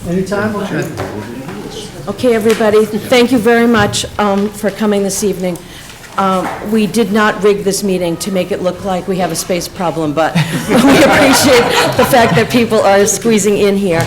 Anytime. Okay, everybody, thank you very much for coming this evening. We did not rig this meeting to make it look like we have a space problem, but we appreciate the fact that people are squeezing in here.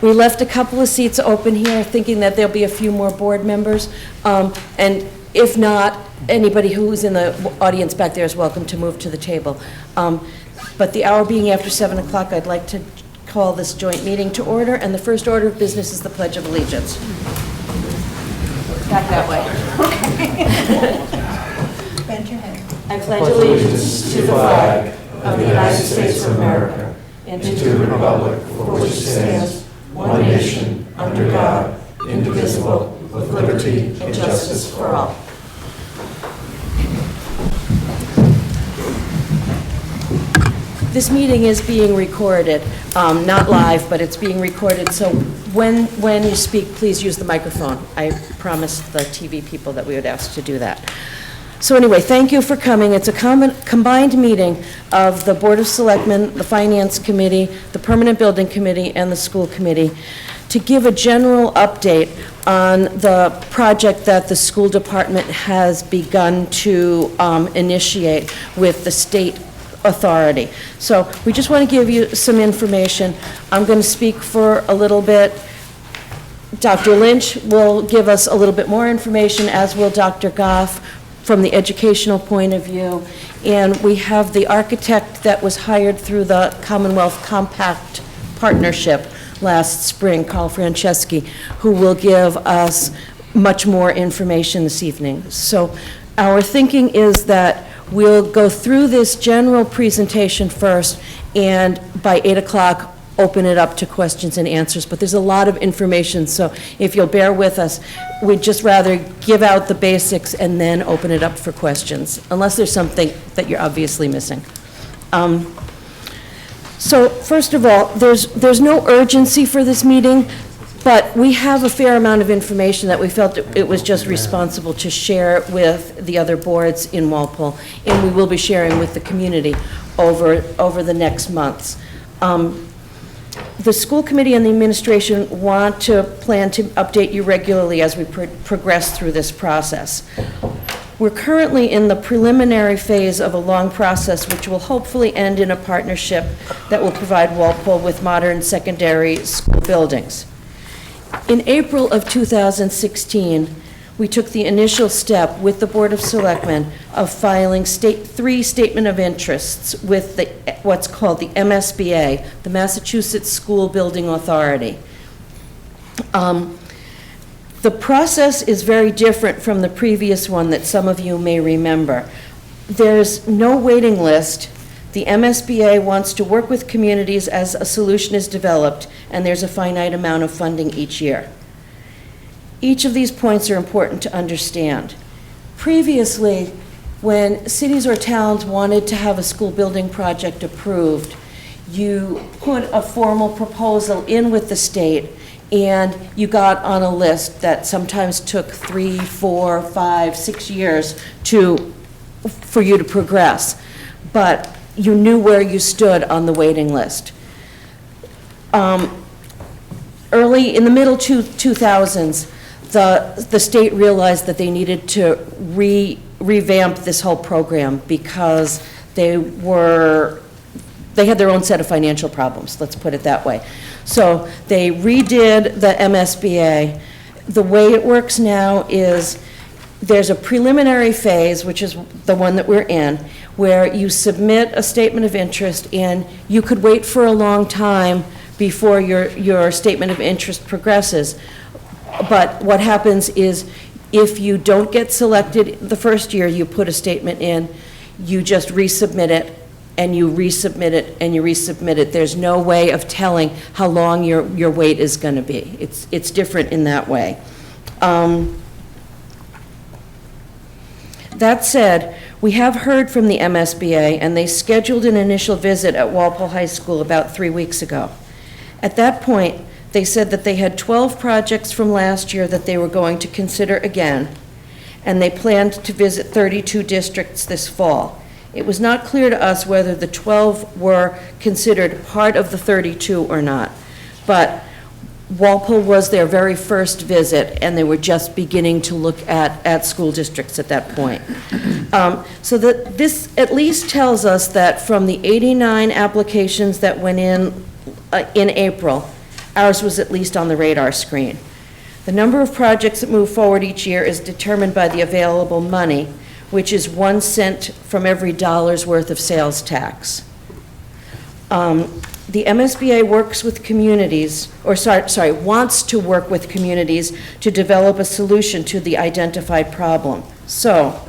We left a couple of seats open here, thinking that there'll be a few more board members, and if not, anybody who's in the audience back there is welcome to move to the table. But the hour being after 7 o'clock, I'd like to call this joint meeting to order, and the first order of business is the Pledge of Allegiance. Back that way. Bend your head. I pledge allegiance to the flag of the United States of America and to the republic for which it stands, one nation, under God, indivisible, with liberty and justice for all. This meeting is being recorded, not live, but it's being recorded, so when you speak, please use the microphone. I promised the TV people that we would ask to do that. So anyway, thank you for coming. It's a combined meeting of the Board of Selectmen, the Finance Committee, the Permanent Building Committee, and the School Committee to give a general update on the project that the school department has begun to initiate with the state authority. So we just want to give you some information. I'm going to speak for a little bit. Dr. Lynch will give us a little bit more information, as will Dr. Goff from the educational point of view. And we have the architect that was hired through the Commonwealth Compact Partnership last spring, Carl Franceschi, who will give us much more information this evening. So our thinking is that we'll go through this general presentation first, and by 8 o'clock, open it up to questions and answers. But there's a lot of information, so if you'll bear with us, we'd just rather give out the basics and then open it up for questions, unless there's something that you're obviously missing. So first of all, there's no urgency for this meeting, but we have a fair amount of information that we felt it was just responsible to share with the other boards in Walpole, and we will be sharing with the community over the next months. The school committee and the administration plan to update you regularly as we progress through this process. We're currently in the preliminary phase of a long process which will hopefully end in a partnership that will provide Walpole with modern secondary school buildings. In April of 2016, we took the initial step with the Board of Selectmen of filing three statement of interests with what's called the MSBA, the Massachusetts School Building Authority. The process is very different from the previous one that some of you may remember. There's no waiting list. The MSBA wants to work with communities as a solution is developed, and there's a finite amount of funding each year. Each of these points are important to understand. Previously, when cities or towns wanted to have a school building project approved, you put a formal proposal in with the state, and you got on a list that sometimes took 3, 4, 5, 6 years for you to progress. But you knew where you stood on the waiting list. Early in the middle 2000s, the state realized that they needed to revamp this whole program because they had their own set of financial problems, let's put it that way. So they redid the MSBA. The way it works now is there's a preliminary phase, which is the one that we're in, where you submit a statement of interest, and you could wait for a long time before your statement of interest progresses. But what happens is, if you don't get selected the first year you put a statement in, you just resubmit it, and you resubmit it, and you resubmit it. There's no way of telling how long your wait is going to be. It's different in that way. That said, we have heard from the MSBA, and they scheduled an initial visit at Walpole High School about 3 weeks ago. At that point, they said that they had 12 projects from last year that they were going to consider again, and they planned to visit 32 districts this fall. It was not clear to us whether the 12 were considered part of the 32 or not, but Walpole was their very first visit, and they were just beginning to look at school districts at that point. So that this at least tells us that from the 89 applications that went in April, ours was at least on the radar screen. The number of projects that move forward each year is determined by the available money, which is 1 cent from every dollar's worth of sales tax. The MSBA works with communities, wants to work with communities to develop a solution to the identified problem. So,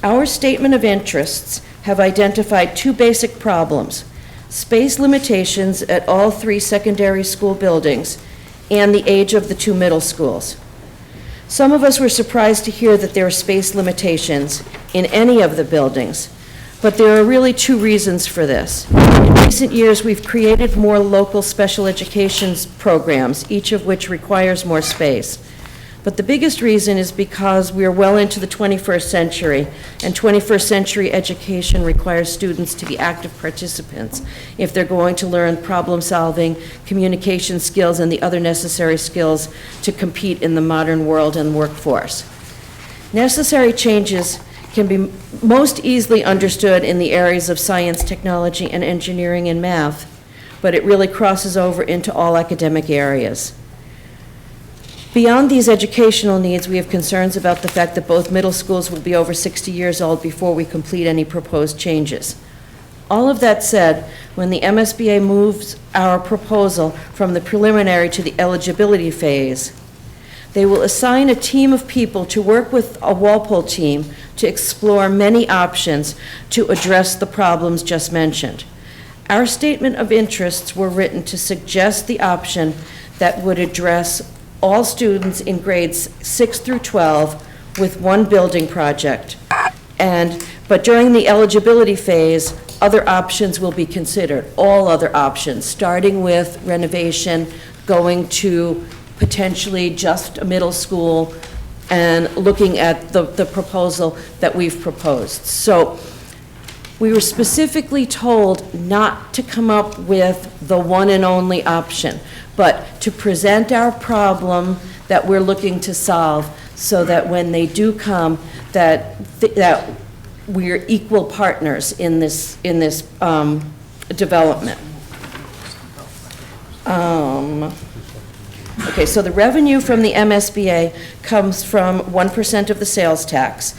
our statement of interests have identified 2 basic problems: space limitations at all 3 secondary school buildings and the age of the 2 middle schools. Some of us were surprised to hear that there are space limitations in any of the buildings, but there are really 2 reasons for this. In recent years, we've created more local special education programs, each of which requires more space. But the biggest reason is because we are well into the 21st century, and 21st century education requires students to be active participants if they're going to learn problem solving, communication skills, and the other necessary skills to compete in the modern world and workforce. Necessary changes can be most easily understood in the areas of science, technology, and engineering and math, but it really crosses over into all academic areas. Beyond these educational needs, we have concerns about the fact that both middle schools will be over 60 years old before we complete any proposed changes. All of that said, when the MSBA moves our proposal from the preliminary to the eligibility phase, they will assign a team of people to work with a Walpole team to explore many options to address the problems just mentioned. Our statement of interests were written to suggest the option that would address all students in grades 6 through 12 with 1 building project. But during the eligibility phase, other options will be considered, all other options, starting with renovation, going to potentially just a middle school, and looking at the proposal that we've proposed. So we were specifically told not to come up with the one and only option, but to present our problem that we're looking to solve so that when they do come, that we're equal partners in this development. Okay, so the revenue from the MSBA comes from 1% of the sales tax.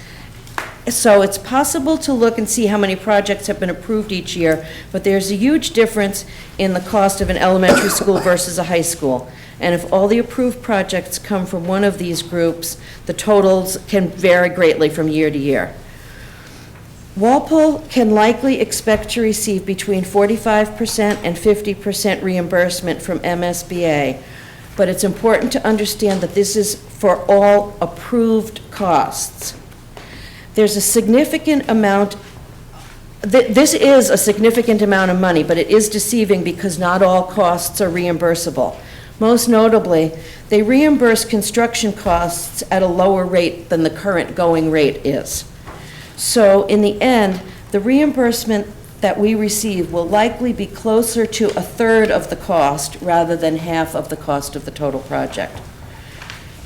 So it's possible to look and see how many projects have been approved each year, but there's a huge difference in the cost of an elementary school versus a high school. And if all the approved projects come from one of these groups, the totals can vary greatly from year to year. Walpole can likely expect to receive between 45% and 50% reimbursement from MSBA, but it's important to understand that this is for all approved costs. There's a significant amount, this is a significant amount of money, but it is deceiving because not all costs are reimbursable. Most notably, they reimburse construction costs at a lower rate than the current going rate is. So in the end, the reimbursement that we receive will likely be closer to 1/3 of the cost rather than half of the cost of the total project.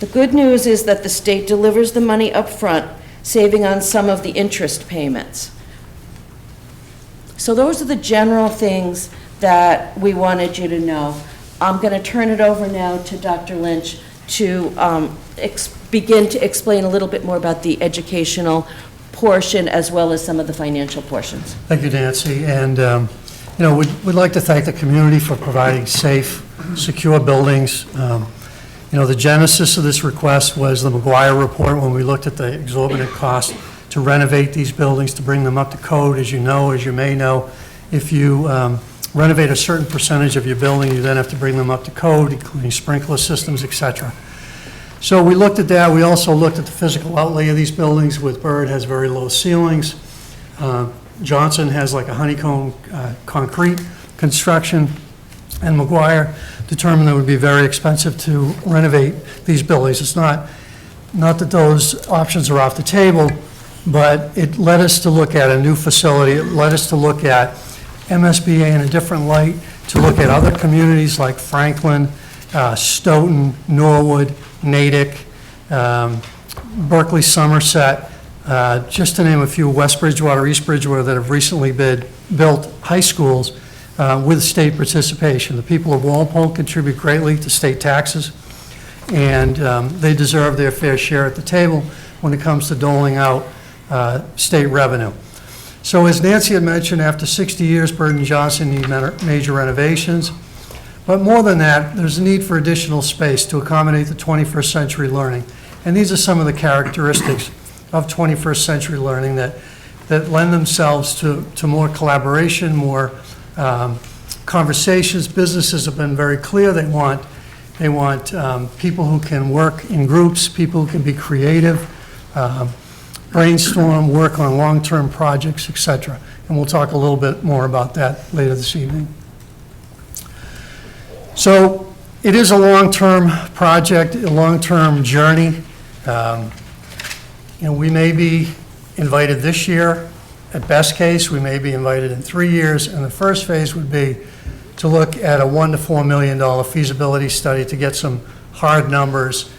The good news is that the state delivers the money up front, saving on some of the interest payments. So those are the general things that we wanted you to know. I'm going to turn it over now to Dr. Lynch to begin to explain a little bit more about the educational portion as well as some of the financial portions. Thank you, Nancy. And, we'd like to thank the community for providing safe, secure buildings. The genesis of this request was the McGuire report when we looked at the exorbitant cost to renovate these buildings, to bring them up to code. As you may know, if you renovate a certain percentage of your building, you then have to bring them up to code, including sprinkler systems, et cetera. So we looked at that. We also looked at the physical outlay of these buildings. With Bird has very low ceilings. Johnson has like a honeycomb concrete construction. And McGuire determined that it would be very expensive to renovate these buildings. It's not that those options are off the table, but it led us to look at a new facility. It led us to look at MSBA in a different light, to look at other communities like Franklin Stoughton, Norwood, Natick, Berkeley, Somerset, just to name a few, West Bridgewater, East Bridgewater, that have recently built high schools with state participation. The people of Walpole contribute greatly to state taxes, and they deserve their fair share at the table when it comes to doling out state revenue. So as Nancy had mentioned, after 60 years, Bird and Johnson need major renovations. But more than that, there's a need for additional space to accommodate the 21st century learning. And these are some of the characteristics of 21st century learning that lend themselves to more collaboration, more conversations. Businesses have been very clear. They want people who can work in groups, people who can be creative, brainstorm, work on long-term projects, etc. And we'll talk a little bit more about that later this evening. So it is a long-term project, a long-term journey. We may be invited this year. At best case, we may be invited in 3 years, and the first phase would be to look at a $1 to $4 million feasibility study to get some hard numbers,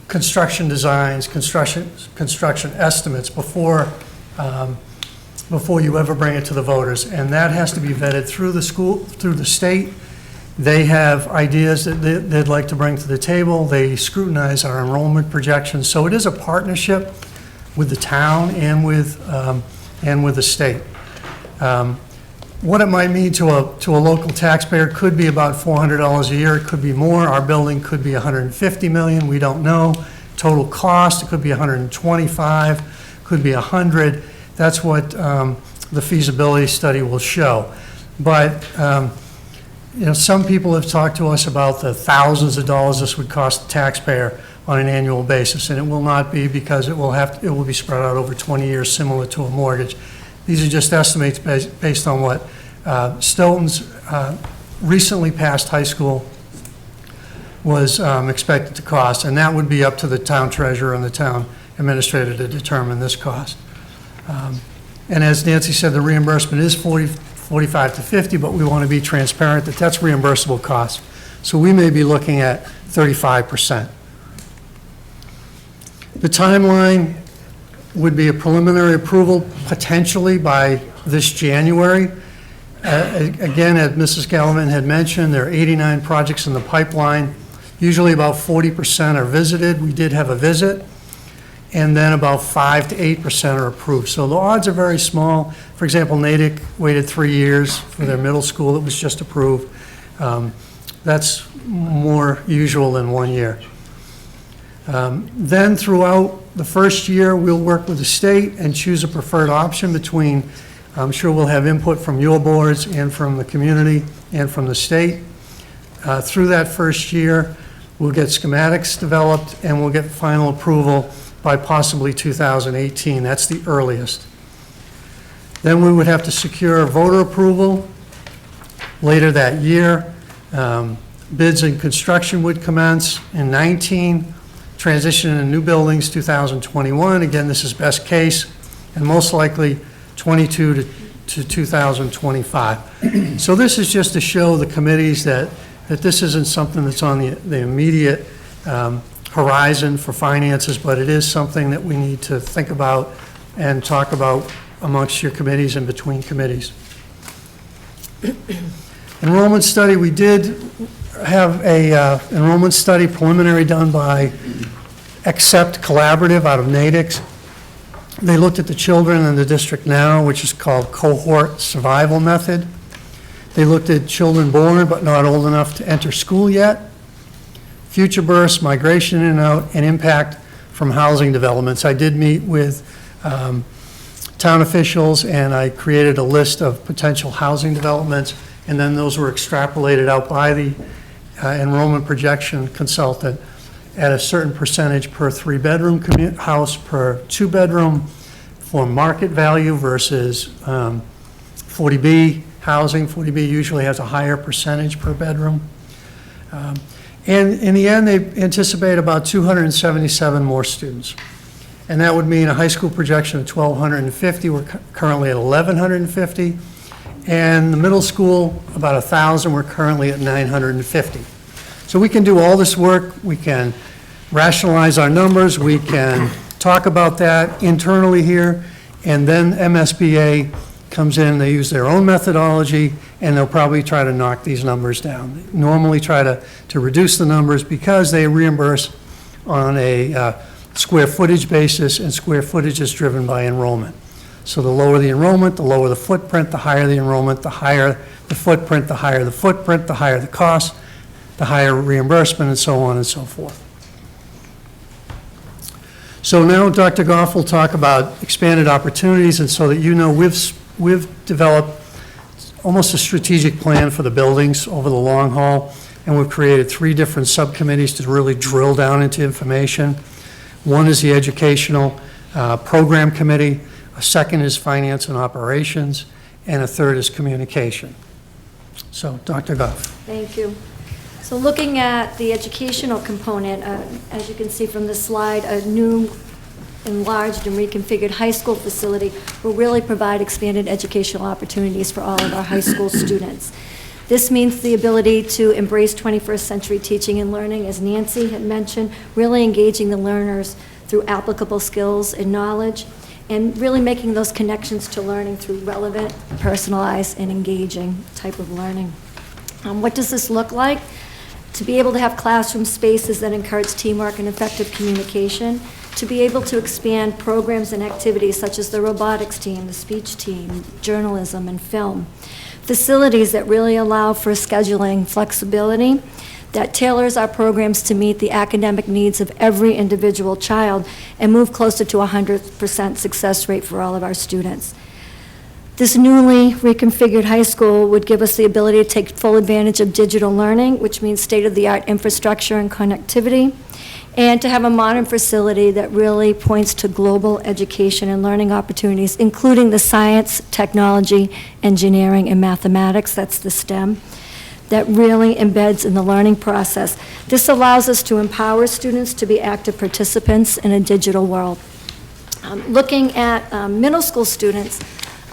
construction designs, construction estimates before you ever bring it to the voters. And that has to be vetted through the school, through the state. They have ideas that they'd like to bring to the table. They scrutinize our enrollment projections. So it is a partnership with the town and with the state. What it might mean to a local taxpayer could be about $400 a year. It could be more. Our building could be $150 million. We don't know. Total cost, it could be 125, could be 100. That's what the feasibility study will show. But some people have talked to us about the thousands of dollars this would cost the taxpayer on an annual basis, and it will not be, because it will be spread out over 20 years, similar to a mortgage. These are just estimates based on what Stoughton's recently passed high school was expected to cost, and that would be up to the town treasurer and the town administrator to determine this cost. And as Nancy said, the reimbursement is 45 to 50, but we want to be transparent that that's reimbursable cost. So we may be looking at 35%. The timeline would be a preliminary approval potentially by this January. Again, as Mrs. Gallivan had mentioned, there are 89 projects in the pipeline. Usually about 40% are visited. We did have a visit. And then about 5 to 8% are approved. So the odds are very small. For example, Natick waited 3 years for their middle school that was just approved. That's more usual than 1 year. Then throughout the first year, we'll work with the state and choose a preferred option between, I'm sure we'll have input from your boards and from the community and from the state. Through that first year, we'll get schematics developed and we'll get final approval by possibly 2018. That's the earliest. Then we would have to secure voter approval later that year. Bids and construction would commence in 19. Transition into new buildings 2021. Again, this is best case, and most likely 22 to 2025. So this is just to show the committees that this isn't something that's on the immediate horizon for finances, but it is something that we need to think about and talk about amongst your committees and between committees. Enrollment study, we did have a enrollment study preliminary done by Accept Collaborative out of Natick. They looked at the children in the district now, which is called cohort survival method. They looked at children born but not old enough to enter school yet, future births, migration in and out, and impact from housing developments. I did meet with town officials, and I created a list of potential housing developments, and then those were extrapolated out by the enrollment projection consultant at a certain percentage per 3-bedroom house, per 2-bedroom, for market value versus 40B housing. 40B usually has a higher percentage per bedroom. And in the end, they anticipate about 277 more students. And that would mean a high school projection of 1,250. We're currently at 1,150. and the middle school, about 1,000. We're currently at 950. So we can do all this work. We can rationalize our numbers. We can talk about that internally here, and then MSBA comes in, they use their own methodology, and they'll probably try to knock these numbers down. They normally try to reduce the numbers because they reimburse on a square footage basis, and square footage is driven by enrollment. So the lower the enrollment, the lower the footprint, the higher the enrollment, the higher the footprint, the higher the footprint, the higher the cost, the higher reimbursement, and so on and so forth. So now Dr. Goff will talk about expanded opportunities, and so that you know, we've developed almost a strategic plan for the buildings over the long haul, and we've created 3 different subcommittees to really drill down into information. One is the Educational Program Committee, a second is Finance and Operations, and a third is Communication. So, Dr. Goff. Thank you. So looking at the educational component, as you can see from the slide, a new enlarged and reconfigured high school facility will really provide expanded educational opportunities for all of our high school students. This means the ability to embrace 21st century teaching and learning, as Nancy had mentioned, really engaging the learners through applicable skills and knowledge, and really making those connections to learning through relevant, personalized, and engaging type of learning. What does this look like? To be able to have classroom spaces that encourage teamwork and effective communication, to be able to expand programs and activities such as the robotics team, the speech team, journalism, and film. Facilities that really allow for scheduling flexibility, that tailors our programs to meet the academic needs of every individual child and move closer to 100% success rate for all of our students. This newly reconfigured high school would give us the ability to take full advantage of digital learning, which means state-of-the-art infrastructure and connectivity, and to have a modern facility that really points to global education and learning opportunities, including the science, technology, engineering, and mathematics, that's the STEM, that really embeds in the learning process. This allows us to empower students to be active participants in a digital world. Looking at middle school students,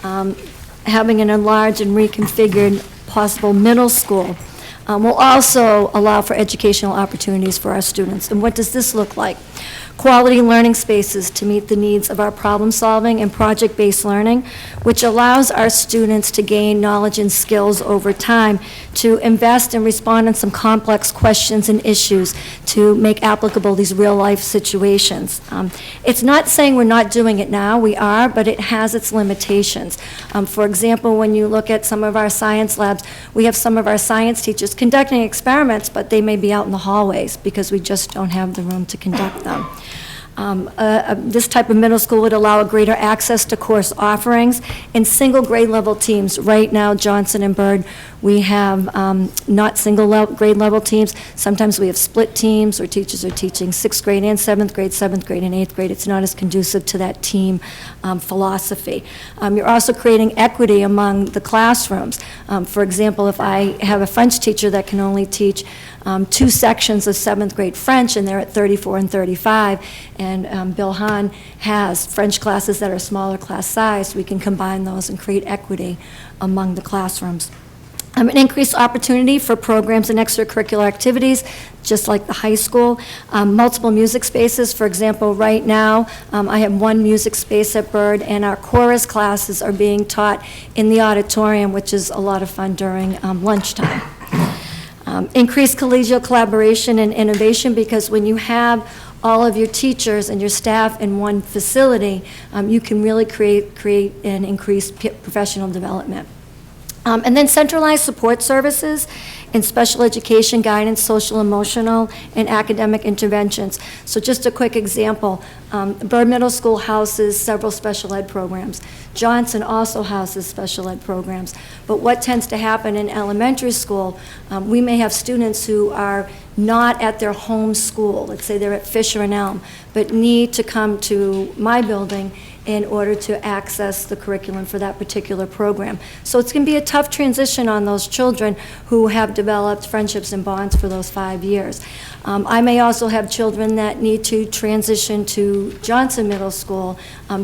having an enlarged and reconfigured possible middle school will also allow for educational opportunities for our students. And what does this look like? Quality learning spaces to meet the needs of our problem-solving and project-based learning, which allows our students to gain knowledge and skills over time, to invest and respond in some complex questions and issues, to make applicable these real-life situations. It's not saying we're not doing it now, we are, but it has its limitations. For example, when you look at some of our science labs, we have some of our science teachers conducting experiments, but they may be out in the hallways because we just don't have the room to conduct them. This type of middle school would allow a greater access to course offerings in single grade level teams. Right now, Johnson and Byrd, we have not single grade level teams. Sometimes we have split teams where teachers are teaching 6th grade and 7th grade, 7th grade and 8th grade. It's not as conducive to that team philosophy. You're also creating equity among the classrooms. For example, if I have a French teacher that can only teach 2 sections of 7th grade French, and they're at 34 and 35, and Bill Hahn has French classes that are smaller class size, we can combine those and create equity among the classrooms. An increased opportunity for programs and extracurricular activities, just like the high school. Multiple music spaces, for example, right now, I have 1 music space at Byrd, and our chorus classes are being taught in the auditorium, which is a lot of fun during lunchtime. Increased collegial collaboration and innovation, because when you have all of your teachers and your staff in one facility, you can really create and increase professional development. And then centralized support services in special education, guidance, social, emotional, and academic interventions. So just a quick example, Byrd Middle School houses several special ed programs. Johnson also houses special ed programs. But what tends to happen in elementary school, we may have students who are not at their home school. Let's say they're at Fisher and Elm, but need to come to my building in order to access the curriculum for that particular program. So it's going to be a tough transition on those children who have developed friendships and bonds for those 5 years. I may also have children that need to transition to Johnson Middle School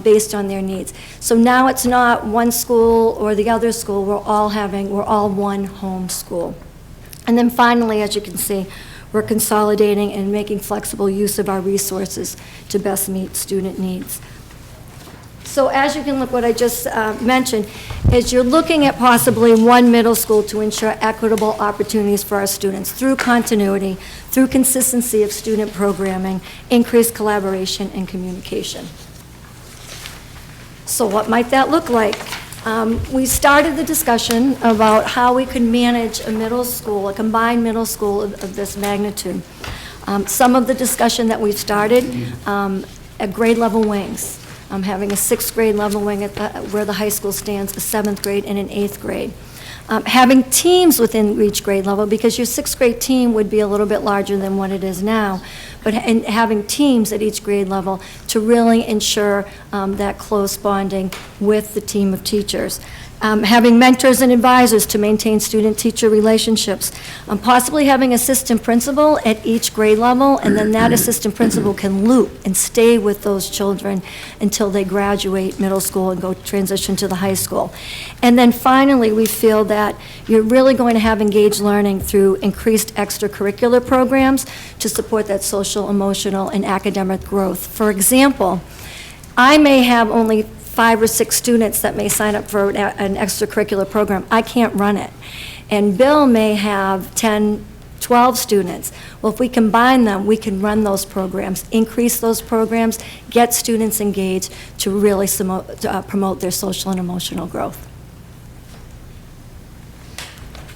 based on their needs. So now it's not one school or the other school, we're all one home school. And then finally, as you can see, we're consolidating and making flexible use of our resources to best meet student needs. So as you can look, what I just mentioned is you're looking at possibly one middle school to ensure equitable opportunities for our students through continuity, through consistency of student programming, increased collaboration and communication. So what might that look like? We started the discussion about how we could manage a middle school, a combined middle school of this magnitude. Some of the discussion that we've started at grade level wings, having a 6th grade level wing where the high school stands, a 7th grade and an 8th grade. Having teams within each grade level, because your 6th grade team would be a little bit larger than what it is now, but having teams at each grade level to really ensure that close bonding with the team of teachers. Having mentors and advisors to maintain student-teacher relationships, possibly having assistant principal at each grade level, and then that assistant principal can loop and stay with those children until they graduate middle school and go transition to the high school. And then finally, we feel that you're really going to have engaged learning through increased extracurricular programs to support that social, emotional, and academic growth. For example, I may have only 5 or 6 students that may sign up for an extracurricular program. I can't run it. And Bill may have 10, 12 students. Well, if we combine them, we can run those programs, increase those programs, get students engaged to really promote their social and emotional growth.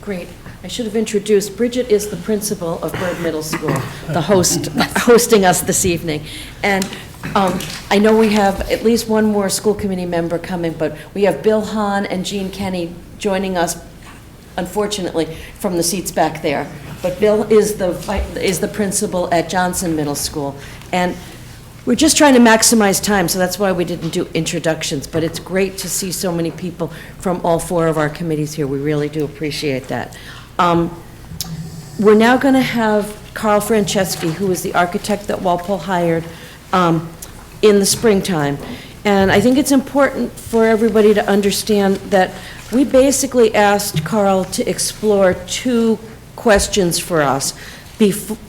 Great. I should have introduced, Bridget is the principal of Byrd Middle School, the host, hosting us this evening. And I know we have at least one more school committee member coming, but we have Bill Hahn and Jean Kenny joining us, unfortunately, from the seats back there. But Bill is the principal at Johnson Middle School. And we're just trying to maximize time, so that's why we didn't do introductions. But it's great to see so many people from all 4 of our committees here. We really do appreciate that. We're now going to have Carl Franceschi, who is the architect that Walpole hired in the springtime. And I think it's important for everybody to understand that we basically asked Carl to explore 2 questions for us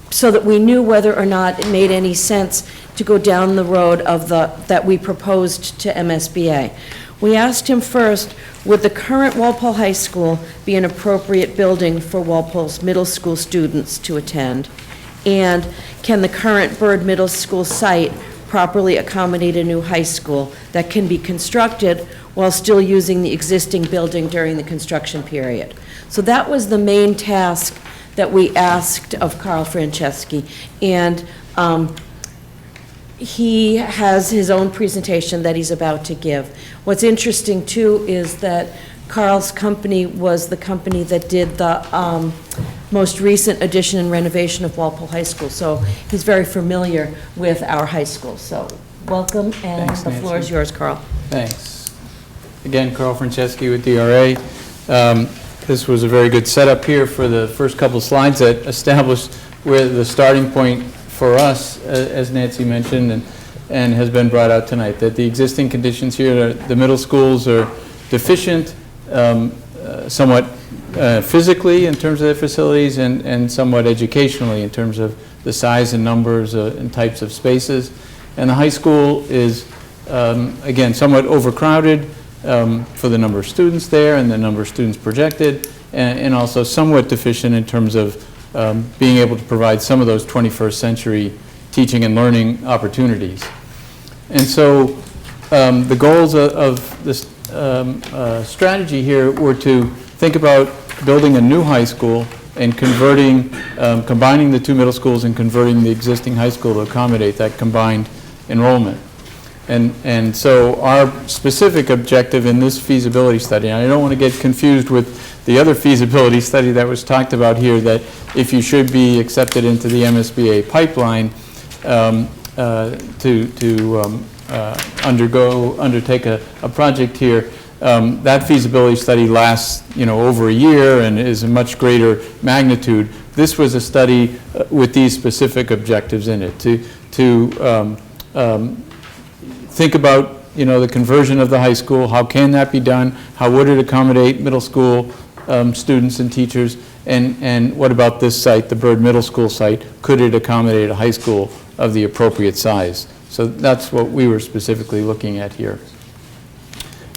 so that we knew whether or not it made any sense to go down the road of that we proposed to MSBA. We asked him first, would the current Walpole High School be an appropriate building for Walpole's middle school students to attend? And can the current Byrd Middle School site properly accommodate a new high school that can be constructed while still using the existing building during the construction period? So that was the main task that we asked of Carl Franceschi. And he has his own presentation that he's about to give. What's interesting, too, is that Carl's company was the company that did the most recent addition and renovation of Walpole High School, so he's very familiar with our high school. So welcome, and Thanks, the floor is Nancy. yours, Carl. Thanks. Again, Carl Franceschi with DRA. This was a very good setup here for the first couple slides that established where the starting point for us, as Nancy mentioned, and has been brought out tonight, that the existing conditions here, the middle schools are deficient, somewhat physically in terms of their facilities and somewhat educationally in terms of the size and numbers and types of spaces. And the high school is, again, somewhat overcrowded for the number of students there and the number of students projected, and also somewhat deficient in terms of being able to provide some of those 21st century teaching and learning opportunities. And so the goals of this strategy here were to think about building a new high school and converting, combining the 2 middle schools and converting the existing high school to accommodate that combined enrollment. And so our specific objective in this feasibility study, and I don't want to get confused with the other feasibility study that was talked about here, that if you should be accepted into the MSBA pipeline to undertake a project here, that feasibility study lasts, over a year and is a much greater magnitude. This was a study with these specific objectives in it, to think about, the conversion of the high school, how can that be done, how would it accommodate middle school students and teachers, and what about this site, the Byrd Middle School site, could it accommodate a high school of the appropriate size? So that's what we were specifically looking at here.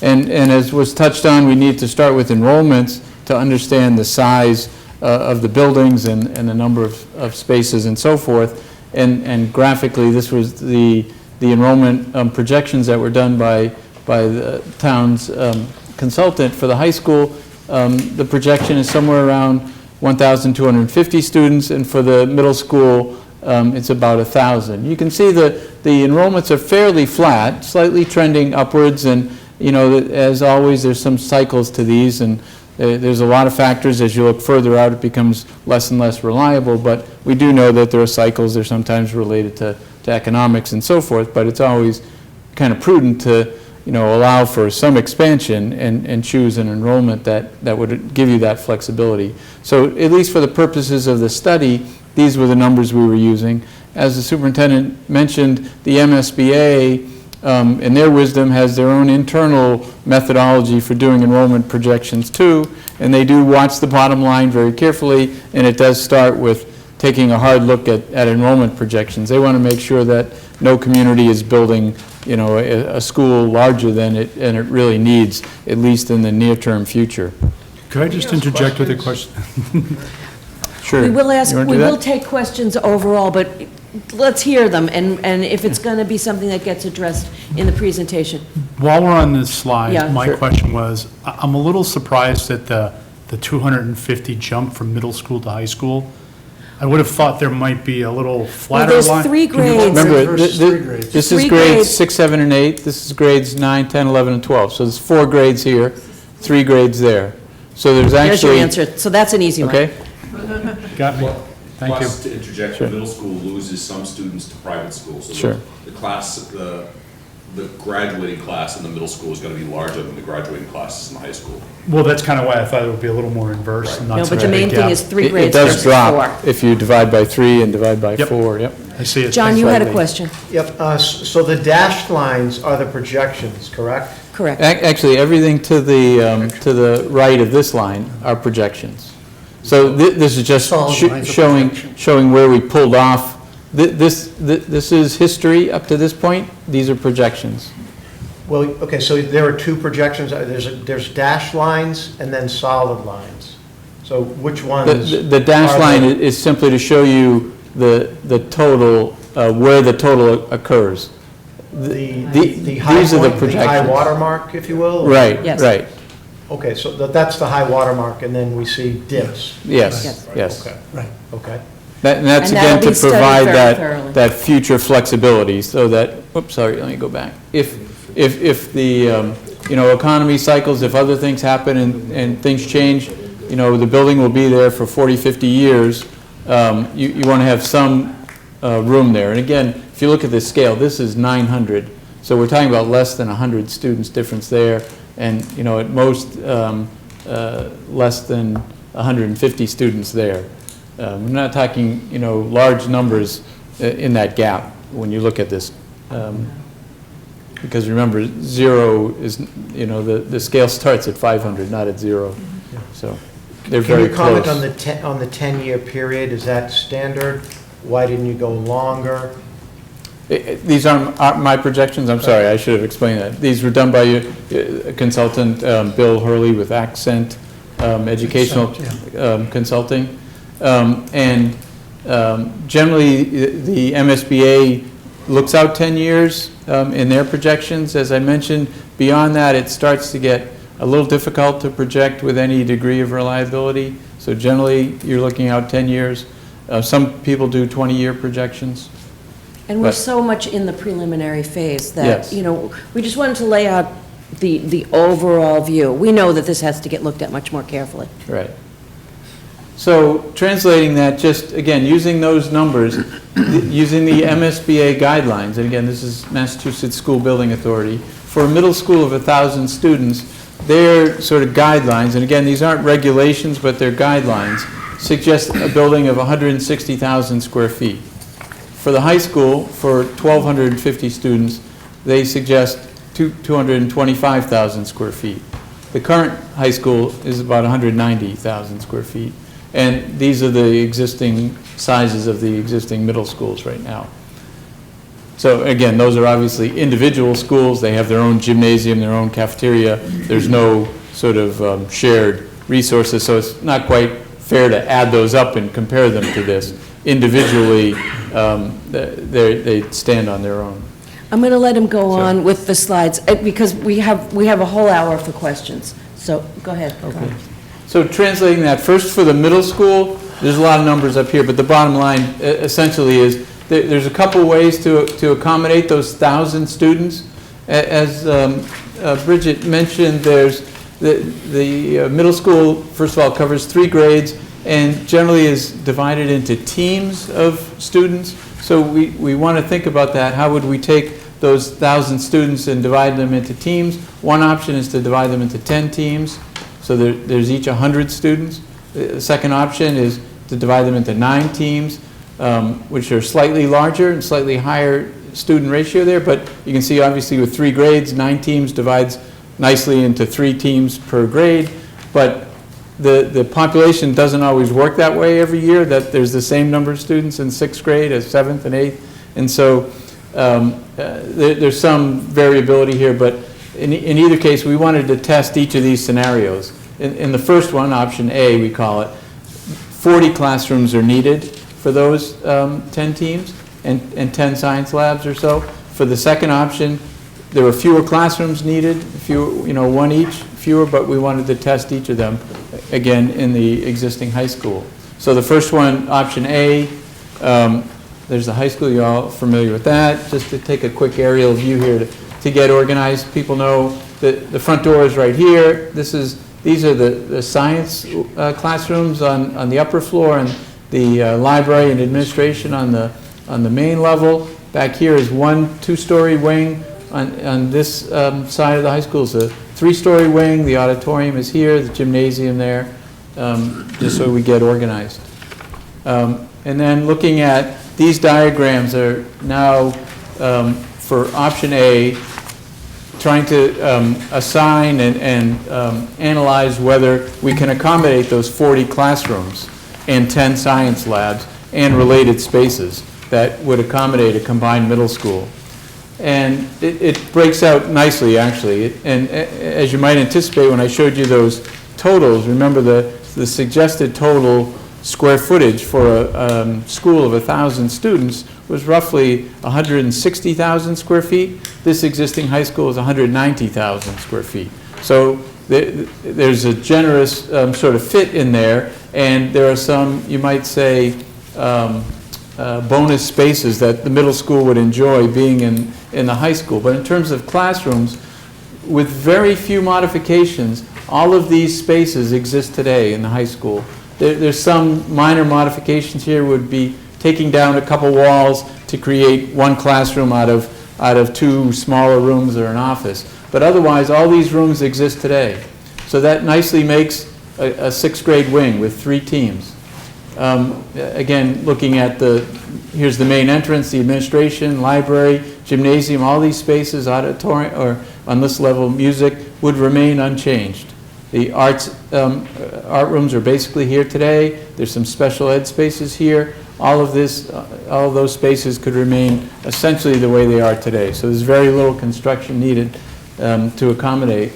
And as was touched on, we need to start with enrollments to understand the size of the buildings and the number of spaces and so forth. And graphically, this was the enrollment projections that were done by the town's consultant for the high school. The projection is somewhere around 1,250 students, and for the middle school, it's about 1,000. You can see that the enrollments are fairly flat, slightly trending upwards, and as always, there's some cycles to these, and there's a lot of factors. As you look further out, it becomes less and less reliable, but we do know that there are cycles. They're sometimes related to economics and so forth, but it's always kind of prudent to allow for some expansion and choose an enrollment that would give you that flexibility. So at least for the purposes of the study, these were the numbers we were using. As the superintendent mentioned, the MSBA, in their wisdom, has their own internal methodology for doing enrollment projections too, and they do watch the bottom line very carefully, and it does start with taking a hard look at enrollment projections. They want to make sure that no community is building a school larger than it really needs, at least in the near-term future. Could I just interject with a question? Sure. We will ask, You wanna we do that? will take questions overall, but let's hear them, and if it's going to be something that gets addressed in the presentation. While we're on this slide, Yeah. my Sure. question was, I'm a little surprised at the 250 jump from middle school to high school. I would have thought there might be a little flatter there's line. three Can you- grades. Remember, Versus three grades. this is Three grades grades. 6, 7, and 8. This is grades 9, 10, 11, and 12. So there's 4 grades here, 3 grades there. So there's There's your actually... answer, so that's an easy one. Okay? Got me. Thank you. Plus, to interject, the middle school loses some students to private schools. So Sure. the class, the graduating class in the middle school is going to be larger than the graduating classes in the high school. Well, that's kind of why I thought it would be a little more inverse and not No, such but a the big main thing gap. is 3 It grades does versus drop 4. if you divide by 3 and divide by Yep. 4, yep. I see it. John, Thanks. you had a Slightly. question. Yep, so the dashed lines are the projections, correct? Correct. Actually, everything to the right of this line are projections. So this is just Solid lines of showing projection. where we pulled off. This is history up to this point. These are projections. Well, okay, so there are 2 projections, there's dashed lines and then solid lines. So which ones? The dash are line the- is simply to show you the total, where the total occurs. The high These are the point, the high projections. watermark, if you will? Right, Yes. right. Okay, so that's the high watermark, and then we see dips. Yes, Yes. yes. Okay, Right. okay. And that's And again that'll to be studied provide very thoroughly. that future flexibility, so that, whoops, sorry, let me go back. If the, economy cycles, if other things happen and things change, the building will be there for 40, 50 years, you want to have some room there. And again, if you look at this scale, this is 900, so we're talking about less than 100 students difference there, and, at most, less than 150 students there. We're not talking, large numbers in that gap when you look at this. Because remember, 0 is, the scale starts at 500, not at 0. So they're Can very you comment close. on the 10-year period? Is that standard? Why didn't you go longer? These aren't my projections, I'm sorry, I should have explained that. These were done by a consultant, Bill Hurley with Accent Educational Consulting. And generally, the MSBA looks out 10 years in their projections. As I mentioned, beyond that, it starts to get a little difficult to project with any degree of reliability. So generally, you're looking out 10 years. Some people do 20-year projections. And we're But- so much in the preliminary phase that, Yes. we just wanted to lay out the overall view. We know that this has to get looked at much more carefully. Right. So translating that, just again, using those numbers, using the MSBA guidelines, and again, this is Massachusetts School Building Authority, for a middle school of 1,000 students, their sort of guidelines, and again, these aren't regulations, but they're guidelines, suggest a building of 160,000 square feet. For the high school, for 1,250 students, they suggest 225,000 square feet. The current high school is about 190,000 square feet. And these are the existing sizes of the existing middle schools right now. So again, those are obviously individual schools. They have their own gymnasium, their own cafeteria. There's no sort of shared resources, so it's not quite fair to add those up and compare them to this. Individually, they stand on their own. I'm going to let him go on with the slides, because we have a whole hour for questions. So, go ahead. Okay. So translating that, first for the middle school, there's a lot of numbers up here, but the bottom line essentially is there's a couple ways to accommodate those 1,000 students. As Bridget mentioned, there's the middle school, first of all, covers 3 grades and generally is divided into teams of students. So we want to think about that. How would we take those 1,000 students and divide them into teams? One option is to divide them into 10 teams. So there's each 100 students. The second option is to divide them into 9 teams, which are slightly larger and slightly higher student ratio there. But you can see obviously with 3 grades, 9 teams divides nicely into 3 teams per grade. But the population doesn't always work that way every year, that there's the same number of students in 6th grade as 7th and 8th. And so there's some variability here, but in either case, we wanted to test each of these scenarios. In the first one, option A, we call it, 40 classrooms are needed for those 10 teams and 10 science labs or so. For the second option, there were fewer classrooms needed, fewer, one each, fewer, but we wanted to test each of them, again, in the existing high school. So the first one, option A, there's the high school, you're all familiar with that. Just to take a quick aerial view here to get organized, people know that the front door is right here. These are the science classrooms on the upper floor, and the library and administration on the main level. Back here is one 2-story wing. On this side of the high school is a 3-story wing. The auditorium is here, the gymnasium there, just so we get organized. And then looking at these diagrams are now for option A, trying to assign and analyze whether we can accommodate those 40 classrooms and 10 science labs and related spaces that would accommodate a combined middle school. And it breaks out nicely, actually. And as you might anticipate, when I showed you those totals, remember the suggested total square footage for a school of 1,000 students was roughly 160,000 square feet. This existing high school is 190,000 square feet. So there's a generous sort of fit in there, and there are some, you might say, bonus spaces that the middle school would enjoy being in the high school. But in terms of classrooms, with very few modifications, all of these spaces exist today in the high school. There's some minor modifications here, would be taking down a couple walls to create one classroom out of 2 smaller rooms or an office. But otherwise, all these rooms exist today. So that nicely makes a 6th grade wing with 3 teams. Again, looking at here's the main entrance, the administration, library, gymnasium, all these spaces, auditorium, or on this level, music, would remain unchanged. The art rooms are basically here today. There's some special ed spaces here. All of those spaces could remain essentially the way they are today. So there's very little construction needed to accommodate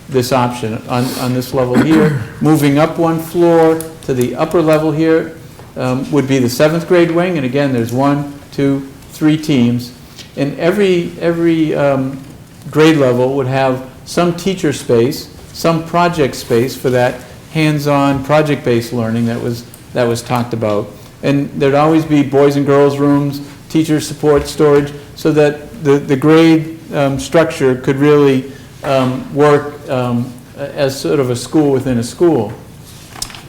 this option on this level here. Moving up 1 floor to the upper level here would be the 7th grade wing, and again, there's 1, 2, 3 teams. And every grade level would have some teacher space, some project space for that hands-on project-based learning that was talked about. And there'd always be boys and girls rooms, teacher support, storage, so that the grade structure could really work as sort of a school within a school.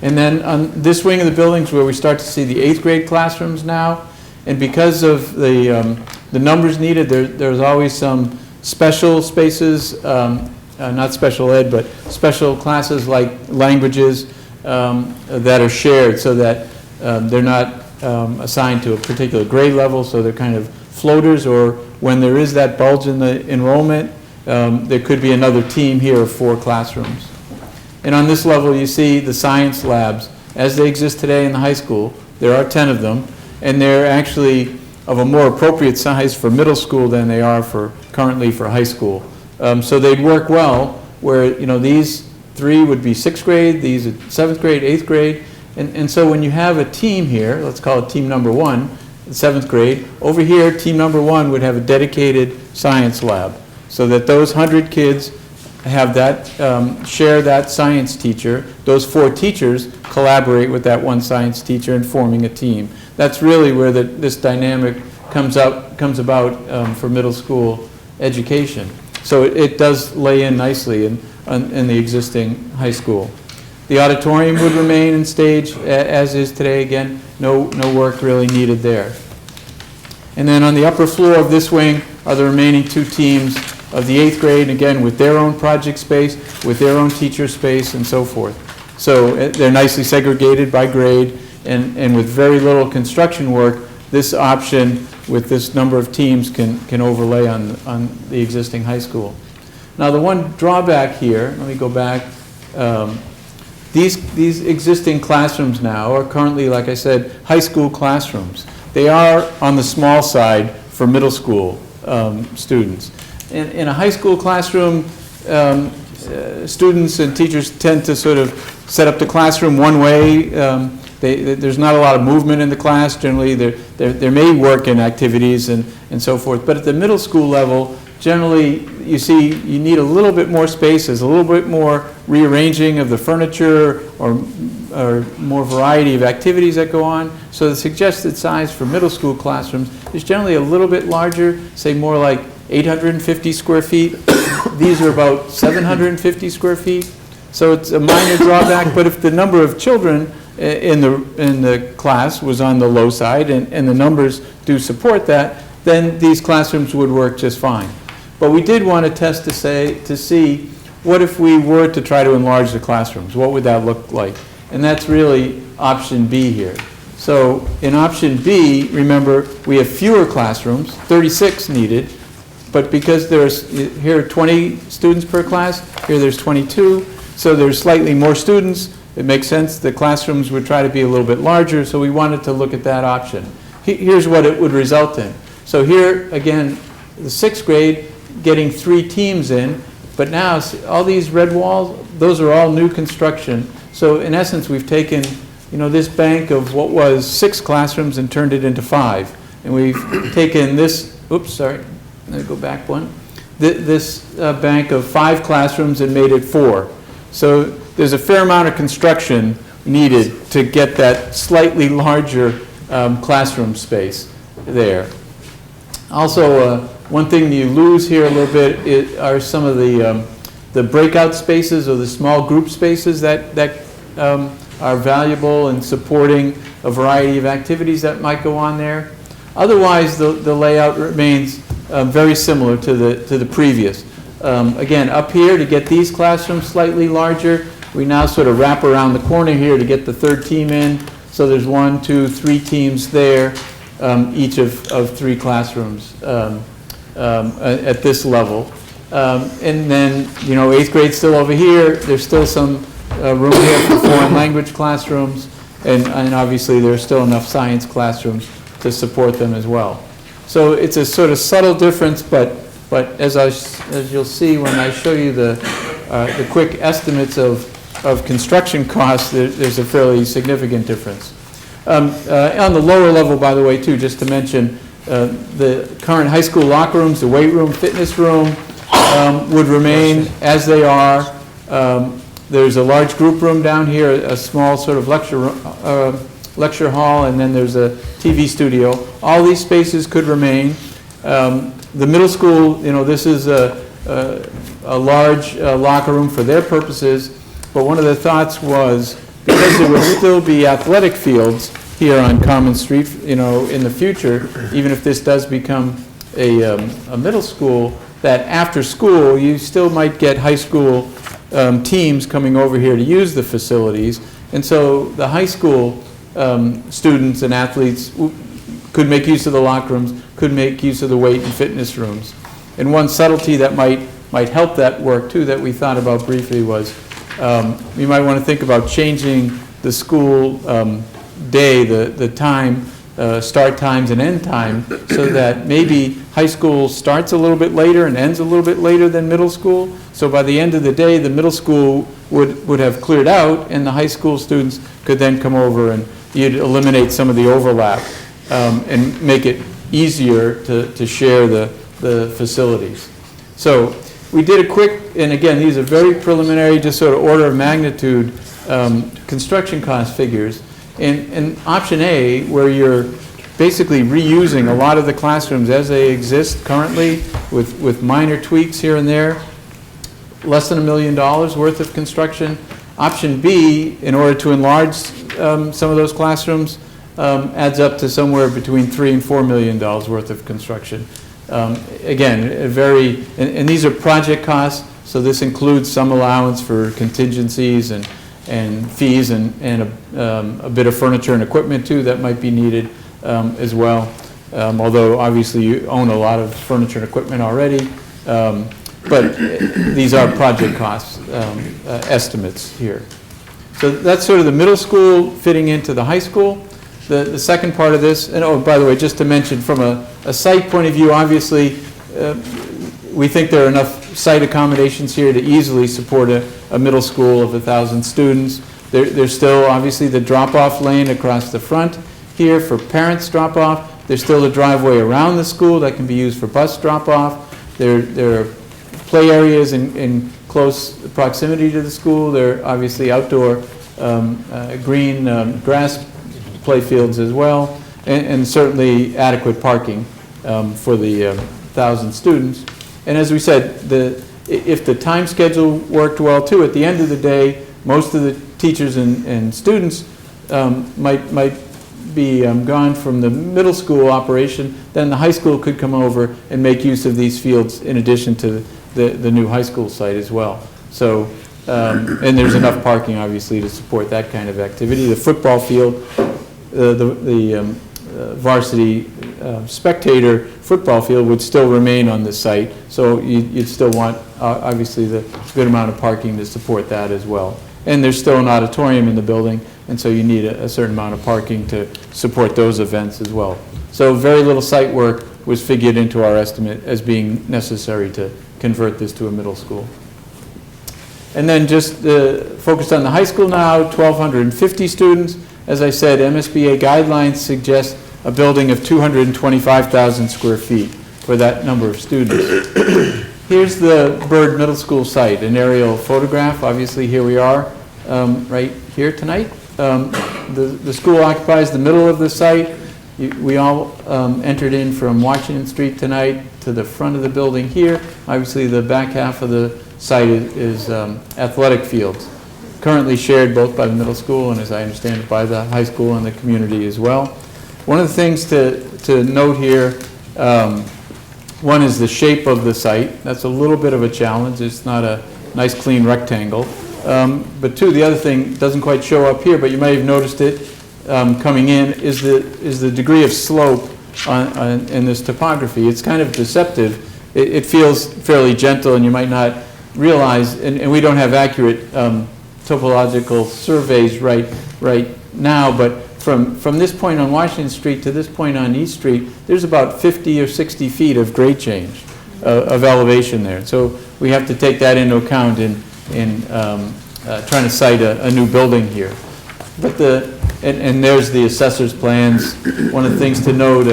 And then on this wing of the buildings where we start to see the 8th grade classrooms now, and because of the numbers needed, there's always some special spaces, not special ed, but special classes like languages that are shared so that they're not assigned to a particular grade level, so they're kind of floaters, or when there is that bulge in the enrollment, there could be another team here of 4 classrooms. And on this level, you see the science labs as they exist today in the high school. There are 10 of them, and they're actually of a more appropriate size for middle school than they are currently for high school. So they'd work well where, these 3 would be 6th grade, these at 7th grade, 8th grade. And so when you have a team here, let's call it team number 1, 7th grade, over here, team number 1 would have a dedicated science lab so that those 100 kids have that, share that science teacher. Those 4 teachers collaborate with that one science teacher in forming a team. That's really where this dynamic comes about for middle school education. So it does lay in nicely in the existing high school. The auditorium would remain in stage as is today. Again, no work really needed there. And then on the upper floor of this wing are the remaining 2 teams of the 8th grade, again with their own project space, with their own teacher space, and so forth. So they're nicely segregated by grade, and with very little construction work, this option with this number of teams can overlay on the existing high school. Now the one drawback here, let me go back, these existing classrooms now are currently, like I said, high school classrooms. They are on the small side for middle school students. In a high school classroom, students and teachers tend to sort of set up the classroom one way. There's not a lot of movement in the class. Generally, there may work in activities and so forth. But at the middle school level, generally, you see you need a little bit more space. There's a little bit more rearranging of the furniture or more variety of activities that go on. So the suggested size for middle school classrooms is generally a little bit larger, say more like 850 square feet. These are about 750 square feet. So it's a minor drawback, but if the number of children in the class was on the low side and the numbers do support that, then these classrooms would work just fine. But we did want to test to see what if we were to try to enlarge the classrooms? What would that look like? And that's really option B here. So in option B, remember, we have fewer classrooms, 36 needed, but because here are 20 students per class, here there's 22, so there's slightly more students. It makes sense the classrooms would try to be a little bit larger, so we wanted to look at that option. Here's what it would result in. So here, again, the 6th grade getting 3 teams in, but now all these red walls, those are all new construction. So in essence, we've taken this bank of what was 6 classrooms and turned it into 5. And we've taken this, oops, sorry, let me go back one. This bank of 5 classrooms and made it 4. So there's a fair amount of construction needed to get that slightly larger classroom space there. Also, one thing you lose here a little bit are some of the breakout spaces or the small group spaces that are valuable in supporting a variety of activities that might go on there. Otherwise, the layout remains very similar to the previous. Again, up here to get these classrooms slightly larger, we now sort of wrap around the corner here to get the 3rd team in. So there's 1, 2, 3 teams there, each of 3 classrooms at this level. And then, 8th grade still over here. There's still some room here for foreign language classrooms, and obviously there's still enough science classrooms to support them as well. So it's a sort of subtle difference, but as you'll see when I show you the quick estimates of construction costs, there's a fairly significant difference. On the lower level, by the way, too, just to mention, the current high school locker rooms, the weight room, fitness room would remain as they are. There's a large group room down here, a small sort of lecture hall, and then there's a TV studio. All these spaces could remain. The middle school, this is a large locker room for their purposes, but one of the thoughts was because there will still be athletic fields here on Common Street, you know, in the future, even if this does become a middle school, that after school, you still might get high school teams coming over here to use the facilities. And so the high school students and athletes could make use of the locker rooms, could make use of the weight and fitness rooms. And one subtlety that might help that work too, that we thought about briefly, was you might want to think about changing the school day, the time, start times and end time, so that maybe high school starts a little bit later and ends a little bit later than middle school. So by the end of the day, the middle school would have cleared out, and the high school students could then come over, and you'd eliminate some of the overlap and make it easier to share the facilities. So we did a quick, and again, these are very preliminary, just sort of order of magnitude construction cost figures. In option A, where you're basically reusing a lot of the classrooms as they exist currently with minor tweaks here and there, less than $1 million worth of construction. Option B, in order to enlarge some of those classrooms, adds up to somewhere between $3 and $4 million worth of construction. Again, and these are project costs, so this includes some allowance for contingencies and fees and a bit of furniture and equipment too that might be needed as well. Although obviously you own a lot of furniture and equipment already, but these are project costs estimates here. So that's sort of the middle school fitting into the high school. The second part of this, and oh, by the way, just to mention from a site point of view, obviously we think there are enough site accommodations here to easily support a middle school of 1,000 students. There's still obviously the drop-off lane across the front here for parents drop-off. There's still a driveway around the school that can be used for bus drop-off. There are play areas in close proximity to the school. There are obviously outdoor green grass play fields as well, and certainly adequate parking for the 1,000 students. And as we said, if the time schedule worked well too, at the end of the day, most of the teachers and students might be gone from the middle school operation, then the high school could come over and make use of these fields in addition to the new high school site as well. So, and there's enough parking obviously to support that kind of activity. The football field, the varsity spectator football field would still remain on the site, so you'd still want obviously the good amount of parking to support that as well. And there's still an auditorium in the building, and so you need a certain amount of parking to support those events as well. So very little site work was figured into our estimate as being necessary to convert this to a middle school. And then just focused on the high school now, 1,250 students. As I said, MSBA guidelines suggest a building of 225,000 square feet for that number of students. Here's the Byrd Middle School site, an aerial photograph. Obviously, here we are right here tonight. The school occupies the middle of the site. We all entered in from Washington Street tonight to the front of the building here. Obviously, the back half of the site is athletic fields, currently shared both by the middle school and, as I understand it, by the high school and the community as well. One of the things to note here, one is the shape of the site. That's a little bit of a challenge. It's not a nice clean rectangle. But two, the other thing doesn't quite show up here, but you may have noticed it coming in, is the degree of slope in this topography. It's kind of deceptive. It feels fairly gentle, and you might not realize, and we don't have accurate topological surveys right now, but from this point on Washington Street to this point on East Street, there's about 50 or 60 feet of grade change of elevation there. So we have to take that into account in trying to site a new building here. But and there's the assessor's plans. One of the things to note,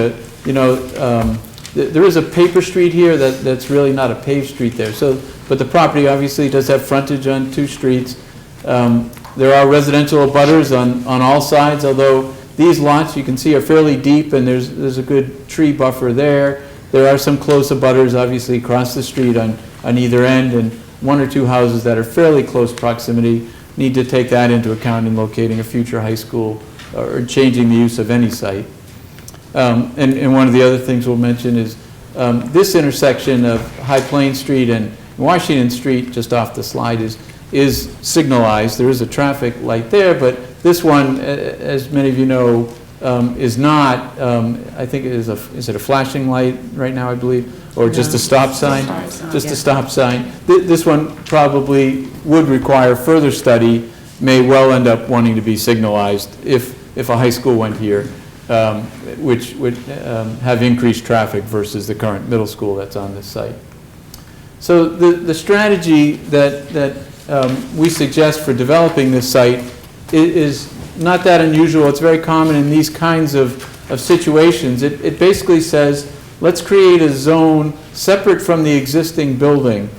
there is a paper street here that's really not a paved street there. So, but the property obviously does have frontage on two streets. There are residential abutters on all sides, although these lots you can see are fairly deep, and there's a good tree buffer there. There are some close abutters obviously across the street on either end, and one or two houses that are fairly close proximity. need to take that into account in locating a future high school or changing the use of any site. And one of the other things we'll mention is this intersection of High Plains Street and Washington Street, just off the slide, is signalized. There is a traffic light there, but this one, as many of you know, is not. I think it is it a flashing light right now, I believe, or just a stop sign? Just a stop sign. This one probably would require further study, may well end up wanting to be signalized if a high school went here, which would have increased traffic versus the current middle school that's on this site. So the strategy that we suggest for developing this site is not that unusual. It's very common in these kinds of situations. It basically says, let's create a zone separate from the existing building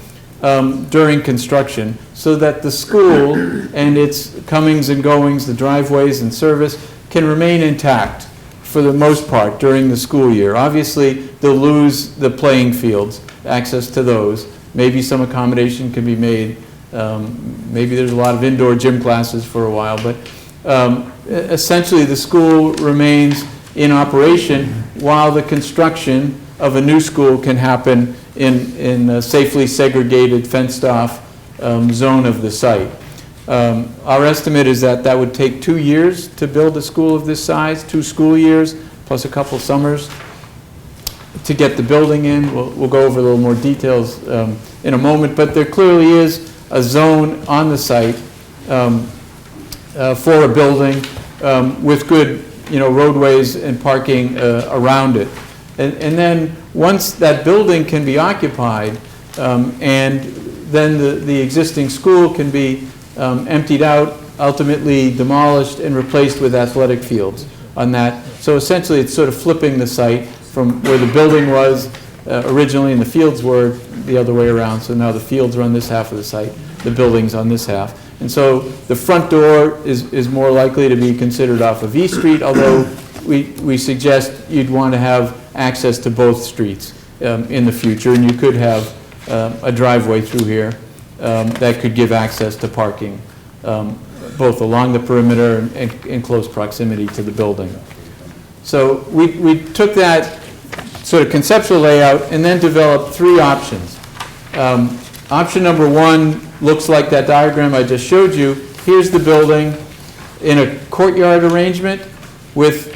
during construction so that the school and its comings and goings, the driveways and service, can remain intact for the most part during the school year. Obviously, they'll lose the playing fields, access to those. Maybe some accommodation can be made. Maybe there's a lot of indoor gym classes for a while, but essentially the school remains in operation while the construction of a new school can happen in a safely segregated, fenced-off zone of the site. Our estimate is that would take 2 years to build a school of this size, 2 school years, plus a couple summers to get the building in. We'll go over a little more details in a moment, but there clearly is a zone on the site for a building with good, roadways and parking around it. And then once that building can be occupied, and then the existing school can be emptied out, ultimately demolished and replaced with athletic fields on that. So essentially it's sort of flipping the site from where the building was originally and the fields were the other way around. So now the fields are on this half of the site, the building's on this half. And so the front door is more likely to be considered off of East Street, although we suggest you'd want to have access to both streets in the future, and you could have a driveway through here that could give access to parking both along the perimeter and in close proximity to the building. So we took that sort of conceptual layout and then developed 3 options. Option number 1 looks like that diagram I just showed you. Here's the building in a courtyard arrangement with,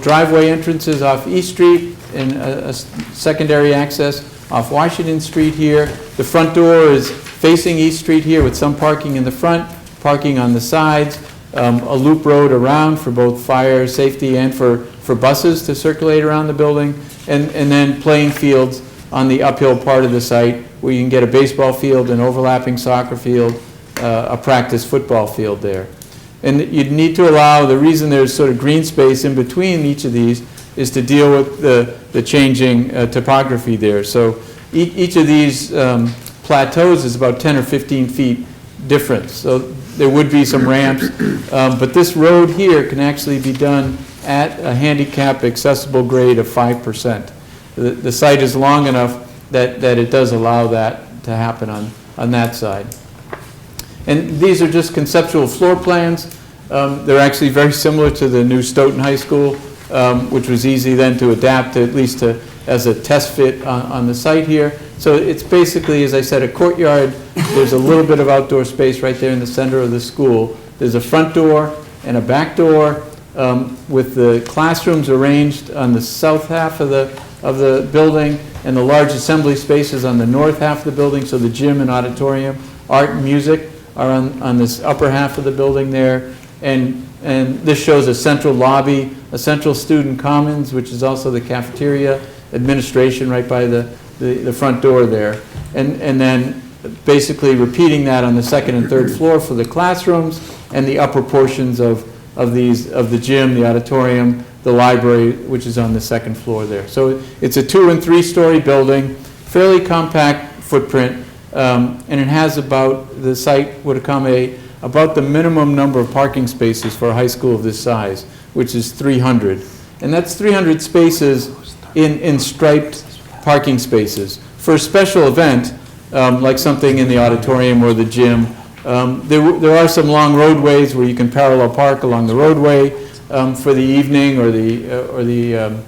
driveway entrances off East Street and a secondary access off Washington Street here. The front door is facing East Street here with some parking in the front, parking on the sides, a loop road around for both fire safety and for buses to circulate around the building, and then playing fields on the uphill part of the site where you can get a baseball field, an overlapping soccer field, a practice football field there. And you'd need to allow, the reason there's sort of green space in between each of these is to deal with the changing topography there. So each of these plateaus is about 10 or 15 feet difference. So there would be some ramps, but this road here can actually be done at a handicap accessible grade of 5%. The site is long enough that it does allow that to happen on that side. And these are just conceptual floor plans. They're actually very similar to the new Stoughton High School, which was easy then to adapt to, at least as a test fit on the site here. So it's basically, as I said, a courtyard. There's a little bit of outdoor space right there in the center of the school. There's a front door and a back door with the classrooms arranged on the south half of the building and the large assembly spaces on the north half of the building. So the gym and auditorium, art and music are on this upper half of the building there. And this shows a central lobby, a central student commons, which is also the cafeteria, administration right by the front door there. And then basically repeating that on the second and third floor for the classrooms and the upper portions of the gym, the auditorium, the library, which is on the second floor there. So it's a 2- and 3-story building, fairly compact footprint, and it has the site would accommodate about the minimum number of parking spaces for a high school of this size, which is 300. And that's 300 spaces in striped parking spaces. For a special event, like something in the auditorium or the gym There are some long roadways where you can parallel park along the roadway for the evening or the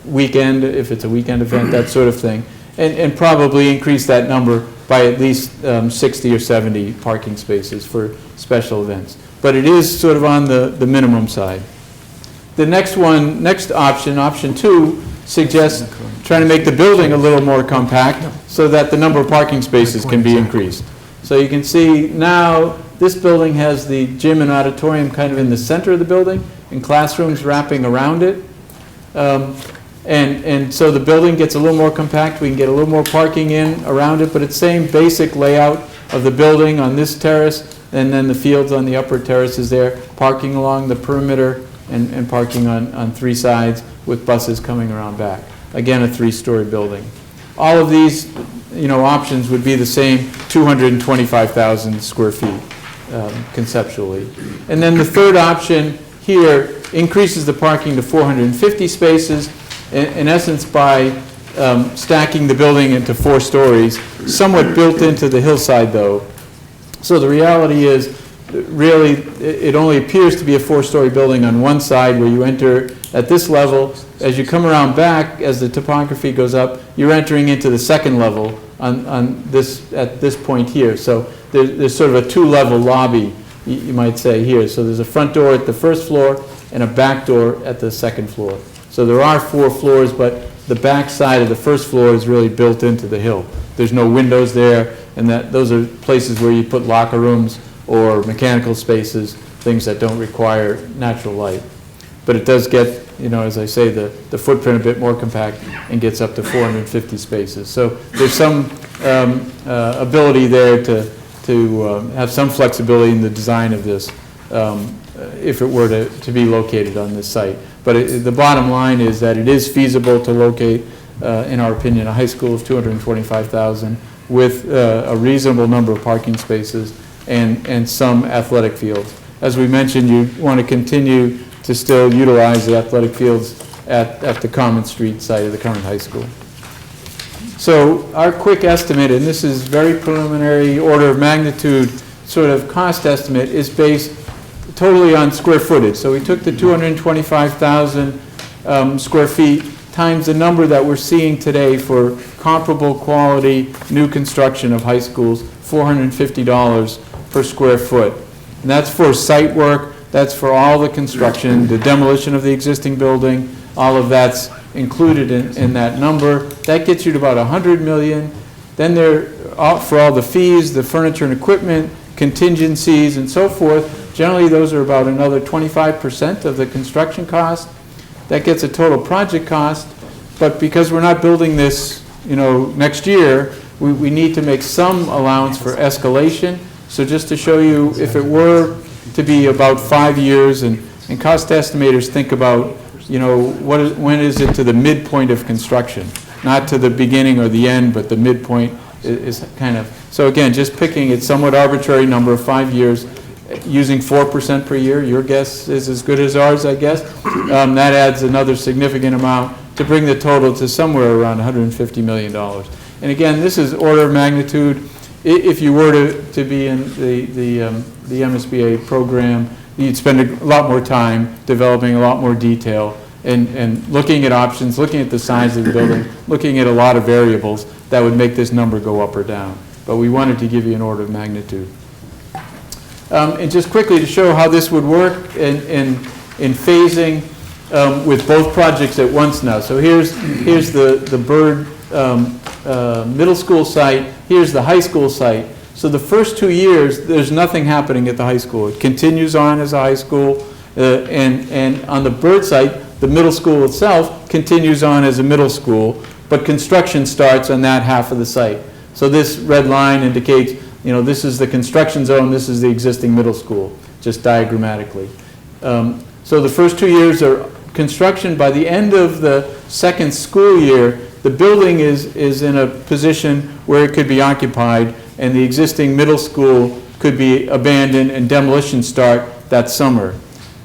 weekend, if it's a weekend event, that sort of thing, and probably increase that number by at least 60 or 70 parking spaces for special events. But it is sort of on the minimum side. The next option, option 2, suggests trying to make the building a little more compact so that the number of parking spaces can be increased. So you can see now this building has the gym and auditorium kind of in the center of the building and classrooms wrapping around it. And so the building gets a little more compact. We can get a little more parking in around it, but it's same basic layout of the building on this terrace, and then the fields on the upper terraces there, parking along the perimeter and parking on 3 sides with buses coming around back. Again, a 3-story building. All of these, options would be the same 225,000 square feet conceptually. And then the third option here increases the parking to 450 spaces, in essence by stacking the building into 4 stories, somewhat built into the hillside though. So the reality is, really, it only appears to be a 4-story building on one side where you enter at this level. As you come around back, as the topography goes up, you're entering into the second level at this point here. So there's sort of a 2-level lobby, you might say, here. So there's a front door at the first floor and a back door at the second floor. So there are 4 floors, but the back side of the first floor is really built into the hill. There's no windows there, and those are places where you put locker rooms or mechanical spaces, things that don't require natural light. But it does get, as I say, the footprint a bit more compact and gets up to 450 spaces. So there's some ability there to have some flexibility in the design of this if it were to be located on this site. But the bottom line is that it is feasible to locate, in our opinion, a high school of 225,000 with a reasonable number of parking spaces and some athletic fields. As we mentioned, you want to continue to still utilize the athletic fields at the Common Street site of the current high school. So our quick estimate, and this is very preliminary order of magnitude sort of cost estimate, is based totally on square footage. So we took the 225,000 square feet times the number that we're seeing today for comparable quality new construction of high schools, $450 per square foot. And that's for site work, that's for all the construction, the demolition of the existing building, all of that's included in that number. That gets you to about $100 million. Then for all the fees, the furniture and equipment, contingencies and so forth, generally those are about another 25% of the construction cost. That gets a total project cost, but because we're not building this, next year, we need to make some allowance for escalation. So just to show you, if it were to be about 5 years, and cost estimators think about, when is it to the midpoint of construction? Not to the beginning or the end, but the midpoint is kind of, so again, just picking a somewhat arbitrary number of 5 years, using 4% per year, your guess is as good as ours, I guess. That adds another significant amount to bring the total to somewhere around $150 million. And again, this is order of magnitude. If you were to be in the MSBA program, you'd spend a lot more time developing a lot more detail and looking at options, looking at the size of the building, looking at a lot of variables that would make this number go up or down. But we wanted to give you an order of magnitude. And just quickly to show how this would work in phasing with both projects at once now. So here's the Byrd middle school site, here's the high school site. So the first 2 years, there's nothing happening at the high school. It continues on as a high school, and on the Byrd site, the middle school itself continues on as a middle school, but construction starts on that half of the site. So this red line indicates, this is the construction zone, this is the existing middle school, just diagrammatically. So the first 2 years are construction. By the end of the second school year, the building is in a position where it could be occupied, and the existing middle school could be abandoned and demolition start that summer.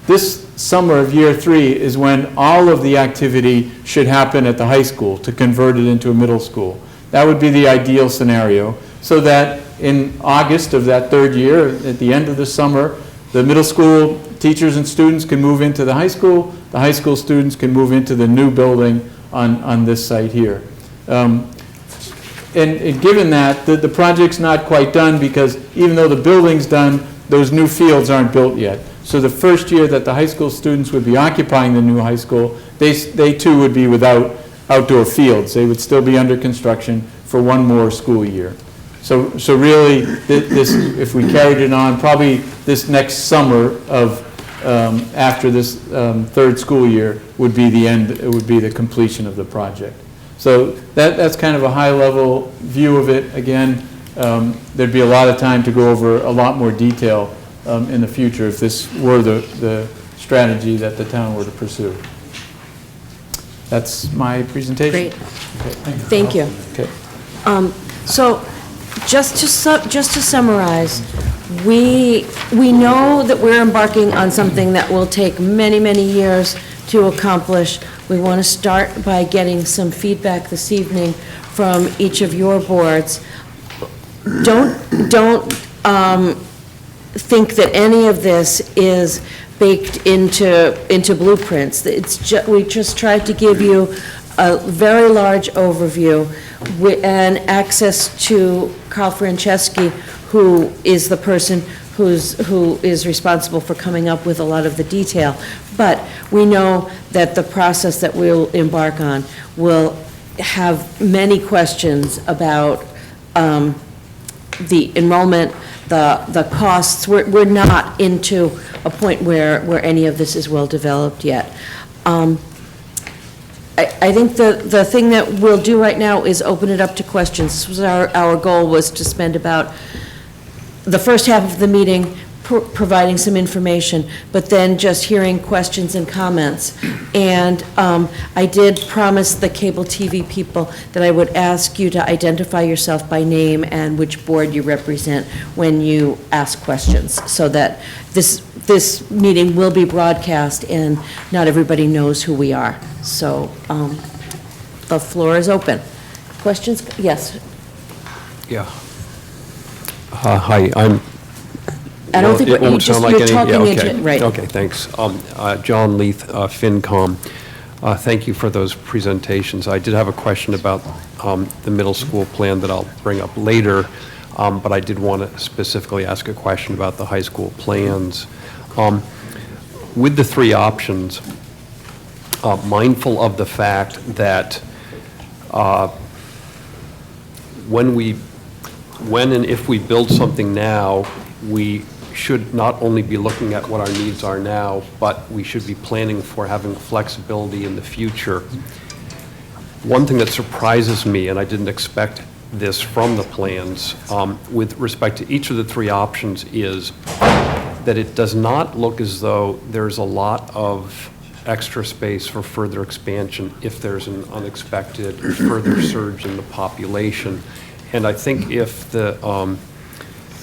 This summer of year 3 is when all of the activity should happen at the high school to convert it into a middle school. That would be the ideal scenario, so that in August of that third year, at the end of the summer, the middle school teachers and students can move into the high school students can move into the new building on this site here. And given that, the project's not quite done because even though the building's done, those new fields aren't built yet. So the first year that the high school students would be occupying the new high school, they too would be without outdoor fields. They would still be under construction for one more school year. So really, this, if we carried it on, probably this next summer of, after this third school year would be the end, it would be the completion of the project. So that's kind of a high-level view of it. Again, there'd be a lot of time to go over a lot more detail in the future if this were the strategy that the town were to pursue. That's my presentation. Great. Okay. Thank you. Okay. So, just to summarize, we know that we're embarking on something that will take many, many years to accomplish. We want to start by getting some feedback this evening from each of your boards. Don't think that any of this is baked into blueprints. We just tried to give you a very large overview and access to Carl Franceschi, who is the person who is responsible for coming up with a lot of the detail. But we know that the process that we'll embark on will have many questions about the enrollment, the costs. We're not into a point where any of this is well developed yet. I think the thing that we'll do right now is open it up to questions. This was our goal, was to spend about the first half of the meeting providing some information, but then just hearing questions and comments. And I did promise the cable TV people that I would ask you to identify yourself by name and which board you represent when you ask questions, so that this meeting will be broadcast and not everybody knows who we are. So the floor is open. Questions? Yes. Yeah. Hi, I'm. I don't think it won't sound like you're any- talking yeah, okay. into, right. Okay, thanks. John Leith, FinCom. Thank you for those presentations. I did have a question about the middle school plan that I'll bring up later, but I did want to specifically ask a question about the high school plans. With the three options, mindful of the fact that when and if we build something now, we should not only be looking at what our needs are now, but we should be planning for having flexibility in the future. One thing that surprises me, and I didn't expect this from the plans, with respect to each of the three options, is that it does not look as though there's a lot of extra space for further expansion if there's an unexpected further surge in the population. And I think if the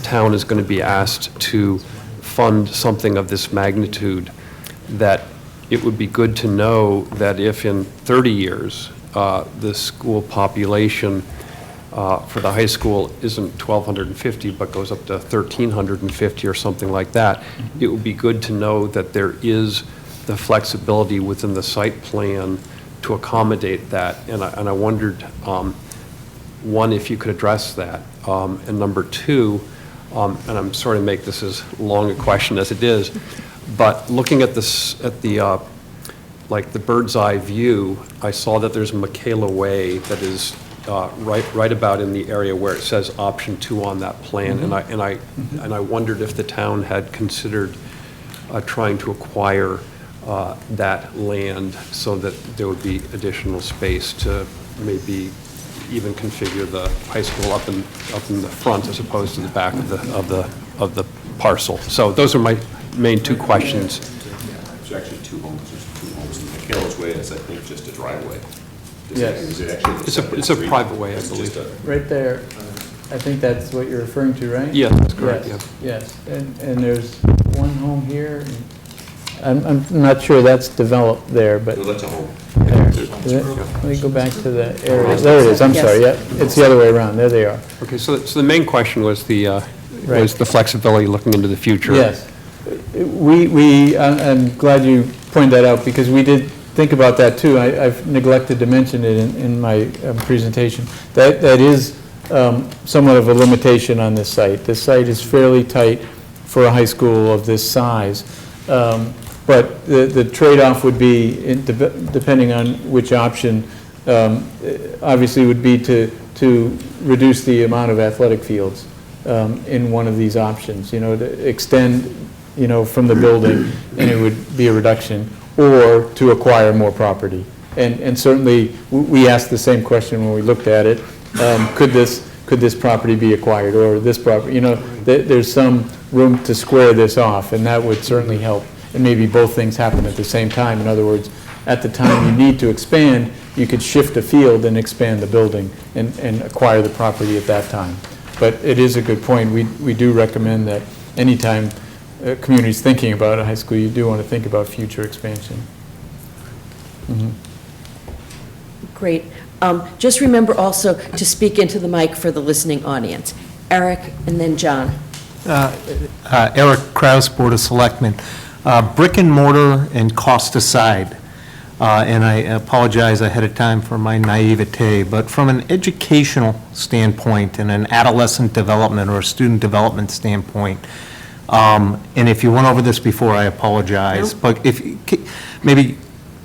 town is going to be asked to fund something of this magnitude, that it would be good to know that if in 30 years the school population for the high school isn't 1,250 but goes up to 1,350 or something like that, it would be good to know that there is the flexibility within the site plan to accommodate that. And I wondered, one, if you could address that, and number two, and I'm sorry to make this as long a question as it is, but looking at this, at the like the bird's eye view, I saw that there's Michaela Way that is right about in the area where it says option 2 on that plan, and I wondered if the town had considered trying to acquire that land so that there would be additional space to maybe even configure the high school up in the front as opposed to the back of the parcel. So those are my main two questions. There's actually two homes. There's two homes in Michaela's Way. It's, I think, just a driveway. Yes. Is it actually? It's a private way, I It's believe. just a- Right there, I think that's what you're referring to, right? Yeah, that's correct, yeah. Yes, and there's one home here. I'm not sure that's developed there, but No, that's a home. there. Let me go back to the area. There it is, I'm sorry, yeah, it's the other way around, there they are. Okay, so the main question was Right. was the flexibility looking into the future. Yes. I'm glad you pointed that out, because we did think about that too. I've neglected to mention it in my presentation. That is somewhat of a limitation on this site. This site is fairly tight for a high school of this size. But the trade-off would be, depending on which option, obviously would be to reduce the amount of athletic fields in one of these options, to extend, from the building, and it would be a reduction, or to acquire more property. And certainly, we asked the same question when we looked at it. Could this property be acquired, or this property? There's some room to square this off, and that would certainly help. And maybe both things happen at the same time. In other words, at the time you need to expand, you could shift a field and expand the building and acquire the property at that time. But it is a good point. We do recommend that anytime a community's thinking about a high school, you do want to think about future expansion. Great. Just remember also to speak into the mic for the listening audience. Eric, and then John. Eric Kraus, Board of Selectmen. Brick and mortar and cost aside, and I apologize ahead of time for my naivete, but from an educational standpoint and an adolescent development or a student development standpoint, and if you went over this before, I apologize, but if maybe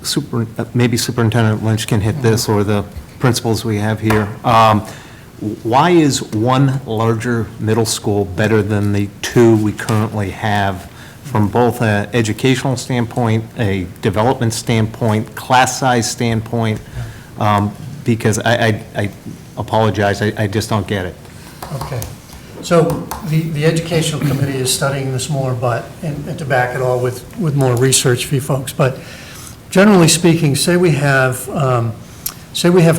Superintendent Lynch can hit this, or the principals we have here. Why is one larger middle school better than the two we currently have from both an educational standpoint, a development standpoint, class size standpoint? Because I apologize, I just don't get it. Okay. So the Educational Committee is studying this more, and to back it all with more research for you folks, but generally speaking, say we have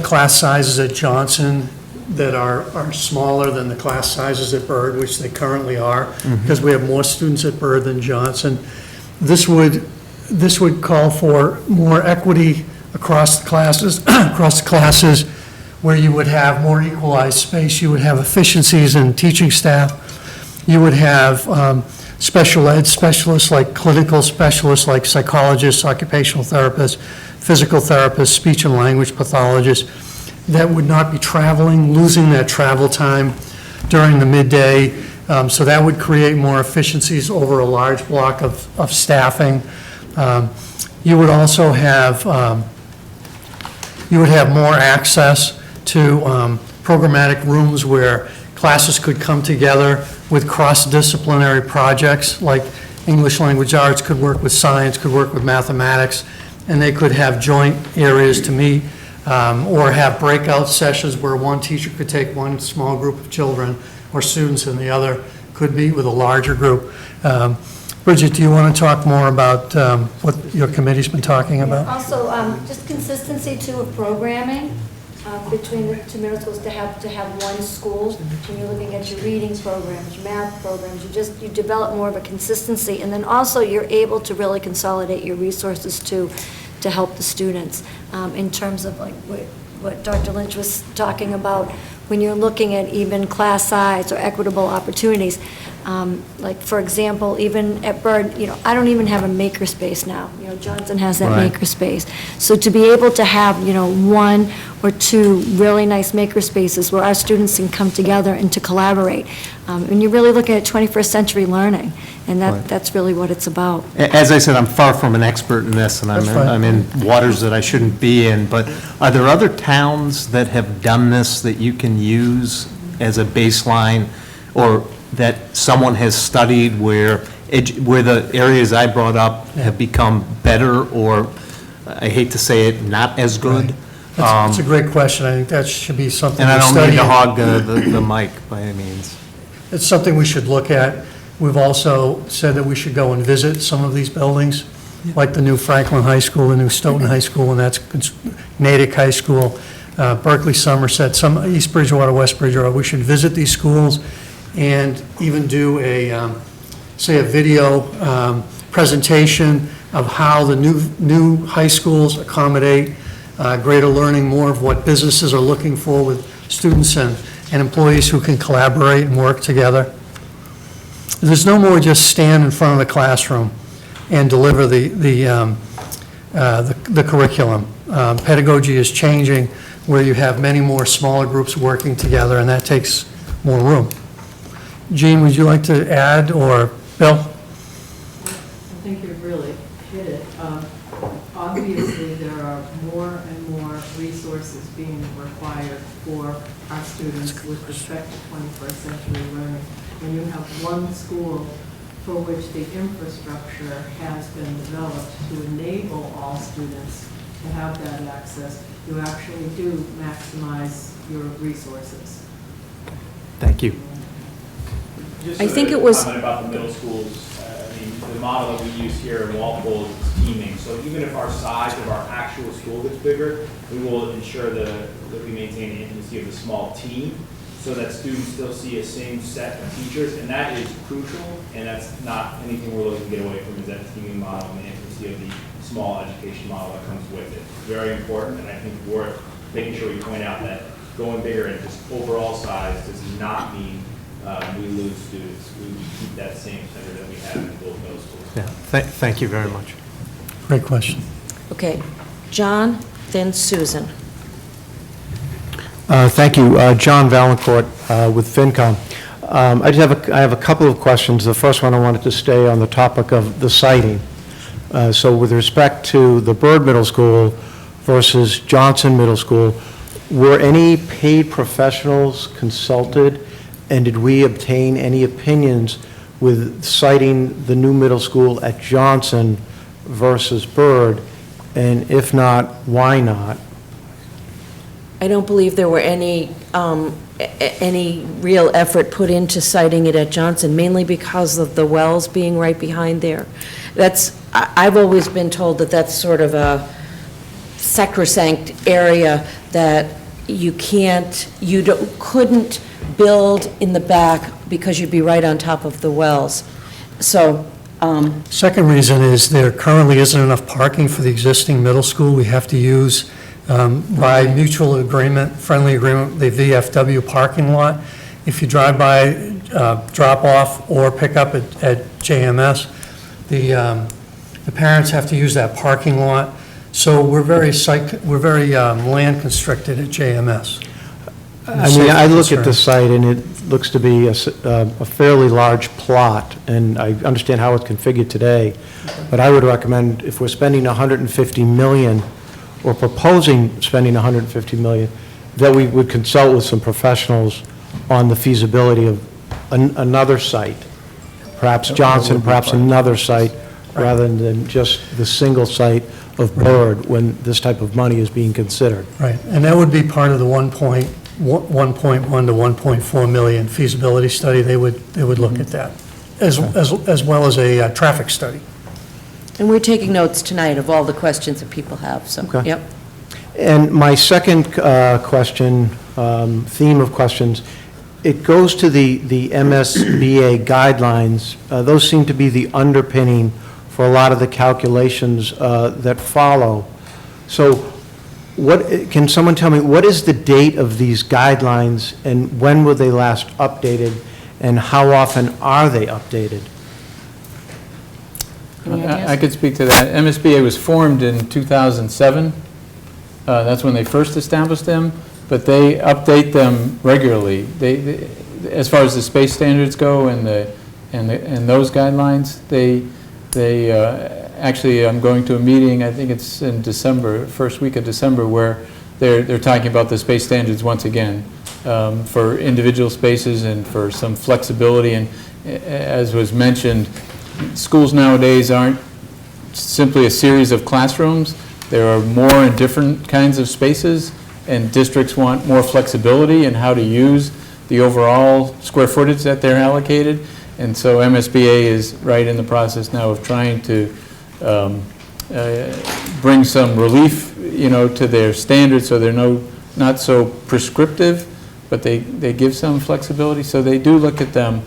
class sizes at Johnson that are smaller than the class sizes at Byrd, which they currently are, because we have more students at Byrd than Johnson. This would call for more equity across the classes, where you would have more equalized space, you would have efficiencies in teaching staff, you would have special ed specialists, like clinical specialists, like psychologists, occupational therapists, physical therapists, speech and language pathologists, that would not be traveling, losing that travel time during the midday. So that would create more efficiencies over a large block of staffing. You would also have, more access to programmatic rooms where classes could come together with cross-disciplinary projects, like English language arts could work with science, could work with mathematics, and they could have joint areas to meet, or have breakout sessions where one teacher could take one small group of children or students and the other could meet with a larger group. Bridget, do you want to talk more about what your committee's been talking about? Also, just consistency too of programming between the two middle schools, to have one school. When you're looking at your reading programs, your math programs, you develop more of a consistency, and then also you're able to really consolidate your resources to help the students in terms of like what Dr. Lynch was talking about when you're looking at even class size or equitable opportunities. Like, for example, even at Byrd, I don't even have a makerspace now. Johnson has that Right. makerspace. So to be able to have, one or two really nice makerspaces where our students can come together and to collaborate. And you're really looking at 21st century learning, and Right. that's really what it's about. As I said, I'm far from an expert in this, and That's fine. I'm in waters that I shouldn't be in, but are there other towns that have done this that you can use as a baseline, or that someone has studied where the areas I brought up have become better, or, I hate to say it, not as good? That's a great question. I think that should be something And I we don't study. mean to hog the mic by any means. It's something we should look at. We've also said that we should go and visit some of these buildings, like the new Franklin High School, the new Stoughton High School, and that's Natick High School, Berkeley, Somerset, some East Bridgewater, West Bridgewater. We should visit these schools and even do a video presentation of how the new high schools accommodate greater learning, more of what businesses are looking for with students and employees who can collaborate and work together. There's no more just stand in front of the classroom and deliver the curriculum. Pedagogy is changing where you have many more smaller groups working together, and that takes more room. Jean, would you like to add, or Bill? I think you've really hit it. Obviously, there are more and more resources being required for our students with respect to 21st century learning. When you have one school for which the infrastructure has been developed to enable all students to have that access, you actually do maximize your resources. Thank you. I think it was- Comment about the middle schools. I mean, the model that we use here in Walpole is teaming. So even if our size of our actual school gets bigger, we will ensure that we maintain the intimacy of the small team so that students still see a same set of teachers. And that is crucial, and that's not anything we're looking to get away from, is that teaming model and the intimacy of the small education model that comes with it. It's very important, and I think worth making sure we point out that going bigger in just overall size does not mean we lose students. We keep that same center that we have in both middle schools. Yeah, thank you very much. Great question. Okay, John, then Susan. Thank you. John Valancourt with FinCom. I have a couple of questions. The first one, I wanted to stay on the topic of the siting. So with respect to the Byrd Middle School versus Johnson Middle School, were any paid professionals consulted, and did we obtain any opinions with citing the new middle school at Johnson versus Byrd? And if not, why not? I don't believe there were any real effort put into siting it at Johnson, mainly because of the wells being right behind there. I've always been told that that's sort of a sacrosanct area that you couldn't build in the back because you'd be right on top of the wells. So, Second reason is there currently isn't enough parking for the existing middle school. We have to use, by mutual agreement, friendly agreement, the VFW parking lot. If you drive by, drop off or pick up at JMS, the parents have to use that parking lot. So we're very land constricted at JMS. I mean, I look at the site, and it looks to be a fairly large plot, and I understand how it's configured today, but I would recommend, if we're spending $150 million, or proposing spending $150 million, that we would consult with some professionals on the feasibility of another site, perhaps Johnson, perhaps another site, rather than just the single site of Byrd when this type of money is being considered. Right, and that would be part of the 1.1 to 1.4 million feasibility study. They would look at that, as well as a traffic study. and we're taking notes tonight of all the questions that people have, so, Okay. yep. And my second question, theme of questions, it goes to the MSBA guidelines. Those seem to be the underpinning for a lot of the calculations that follow. So can someone tell me, what is the date of these guidelines, and when were they last updated, and how often are they updated? Any ideas? I could speak to that. MSBA was formed in 2007. That's when they first established them, but they update them regularly. They as far as the space standards go and those guidelines, they actually, I'm going to a meeting, I think it's in December, first week of December, where they're talking about the space standards once again for individual spaces and for some flexibility. And as was mentioned, schools nowadays aren't simply a series of classrooms. There are more and different kinds of spaces, and districts want more flexibility in how to use the overall square footage that they're allocated. And so MSBA is right in the process now of trying to bring some relief, to their standards, so they're not so prescriptive, but they give some flexibility. So they do look at them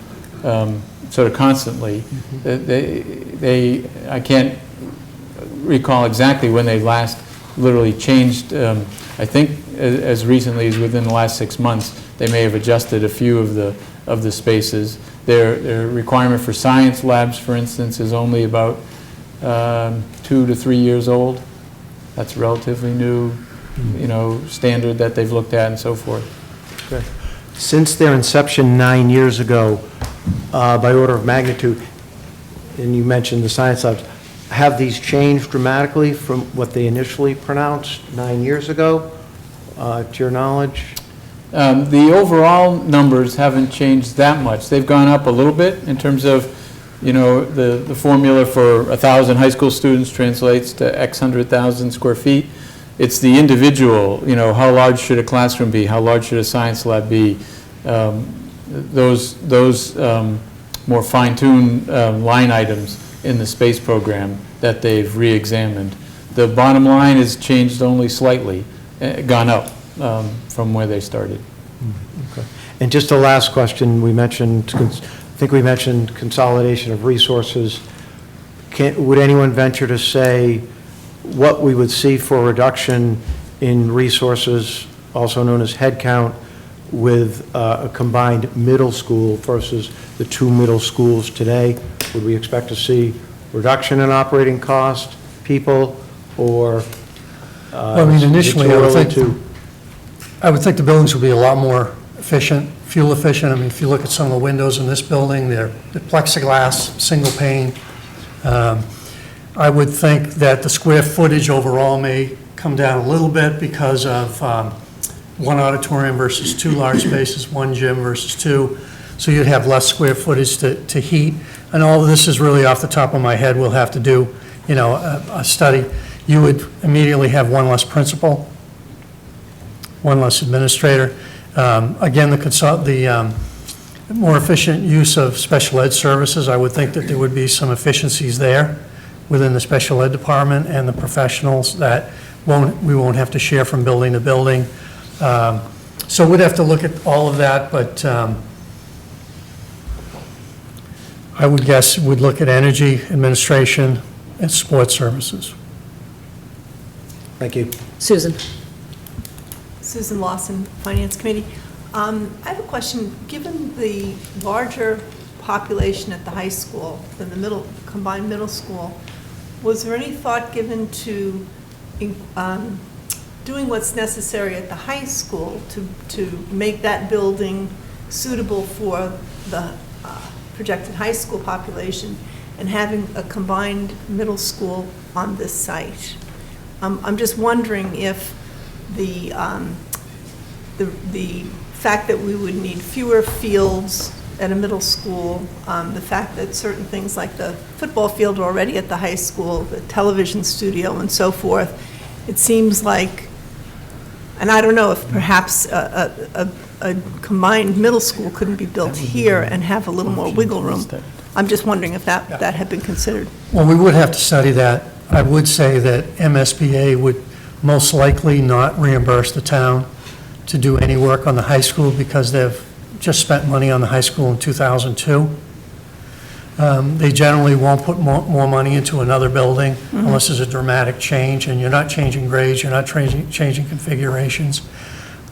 sort of constantly. I can't recall exactly when they last literally changed, I think as recently as within the last 6 months, they may have adjusted a few of the spaces. Their requirement for science labs, for instance, is only about 2 to 3 years old. That's relatively new, standard that they've looked at and so forth. Okay. Since their inception 9 years ago, by order of magnitude, and you mentioned the science labs, have these changed dramatically from what they initially pronounced 9 years ago, to your knowledge? The overall numbers haven't changed that much. They've gone up a little bit in terms of, the formula for 1,000 high school students translates to X 100,000 square feet. It's the individual, how large should a classroom be? How large should a science lab be? Those more fine-tuned line items in the space program that they've re-examined. The bottom line has changed only slightly, gone up from where they started. Okay. And just a last question, I think we mentioned consolidation of resources. Would anyone venture to say what we would see for a reduction in resources, also known as headcount, with a combined middle school versus the 2 middle schools today? Would we expect to see reduction in operating cost, people, or? Well, I mean, initially, I would think the buildings would be a lot more efficient, fuel efficient. I mean, if you look at some of the windows in this building, they're plexiglass, single pane. I would think that the square footage overall may come down a little bit because of one auditorium versus 2 large spaces, 1 gym versus 2. So you'd have less square footage to heat. And all of this is really off the top of my head. We'll have to do, a study. You would immediately have 1 less principal, 1 less administrator. Again, the more efficient use of special ed services, I would think that there would be some efficiencies there within the special ed department and the professionals that we won't have to share from building to building. So we'd have to look at all of that, but I would guess we'd look at energy, administration, and sports services. Thank you. Susan? Susan Lawson, Finance Committee. I have a question. Given the larger population at the high school than the combined middle school, was there any thought given to doing what's necessary at the high school to make that building suitable for the projected high school population and having a combined middle school on this site? I'm just wondering if the fact that we would need fewer fields at a middle school, the fact that certain things like the football field are already at the high school, the television studio and so forth, it seems like, and I don't know if perhaps a combined middle school couldn't be built here and have a little more wiggle room. I'm just wondering if that had been considered. Well, we would have to study that. I would say that MSBA would most likely not reimburse the town to do any work on the high school because they've just spent money on the high school in 2002. They generally won't put more money into another building unless there's a dramatic change, and you're not changing grades, you're not changing configurations.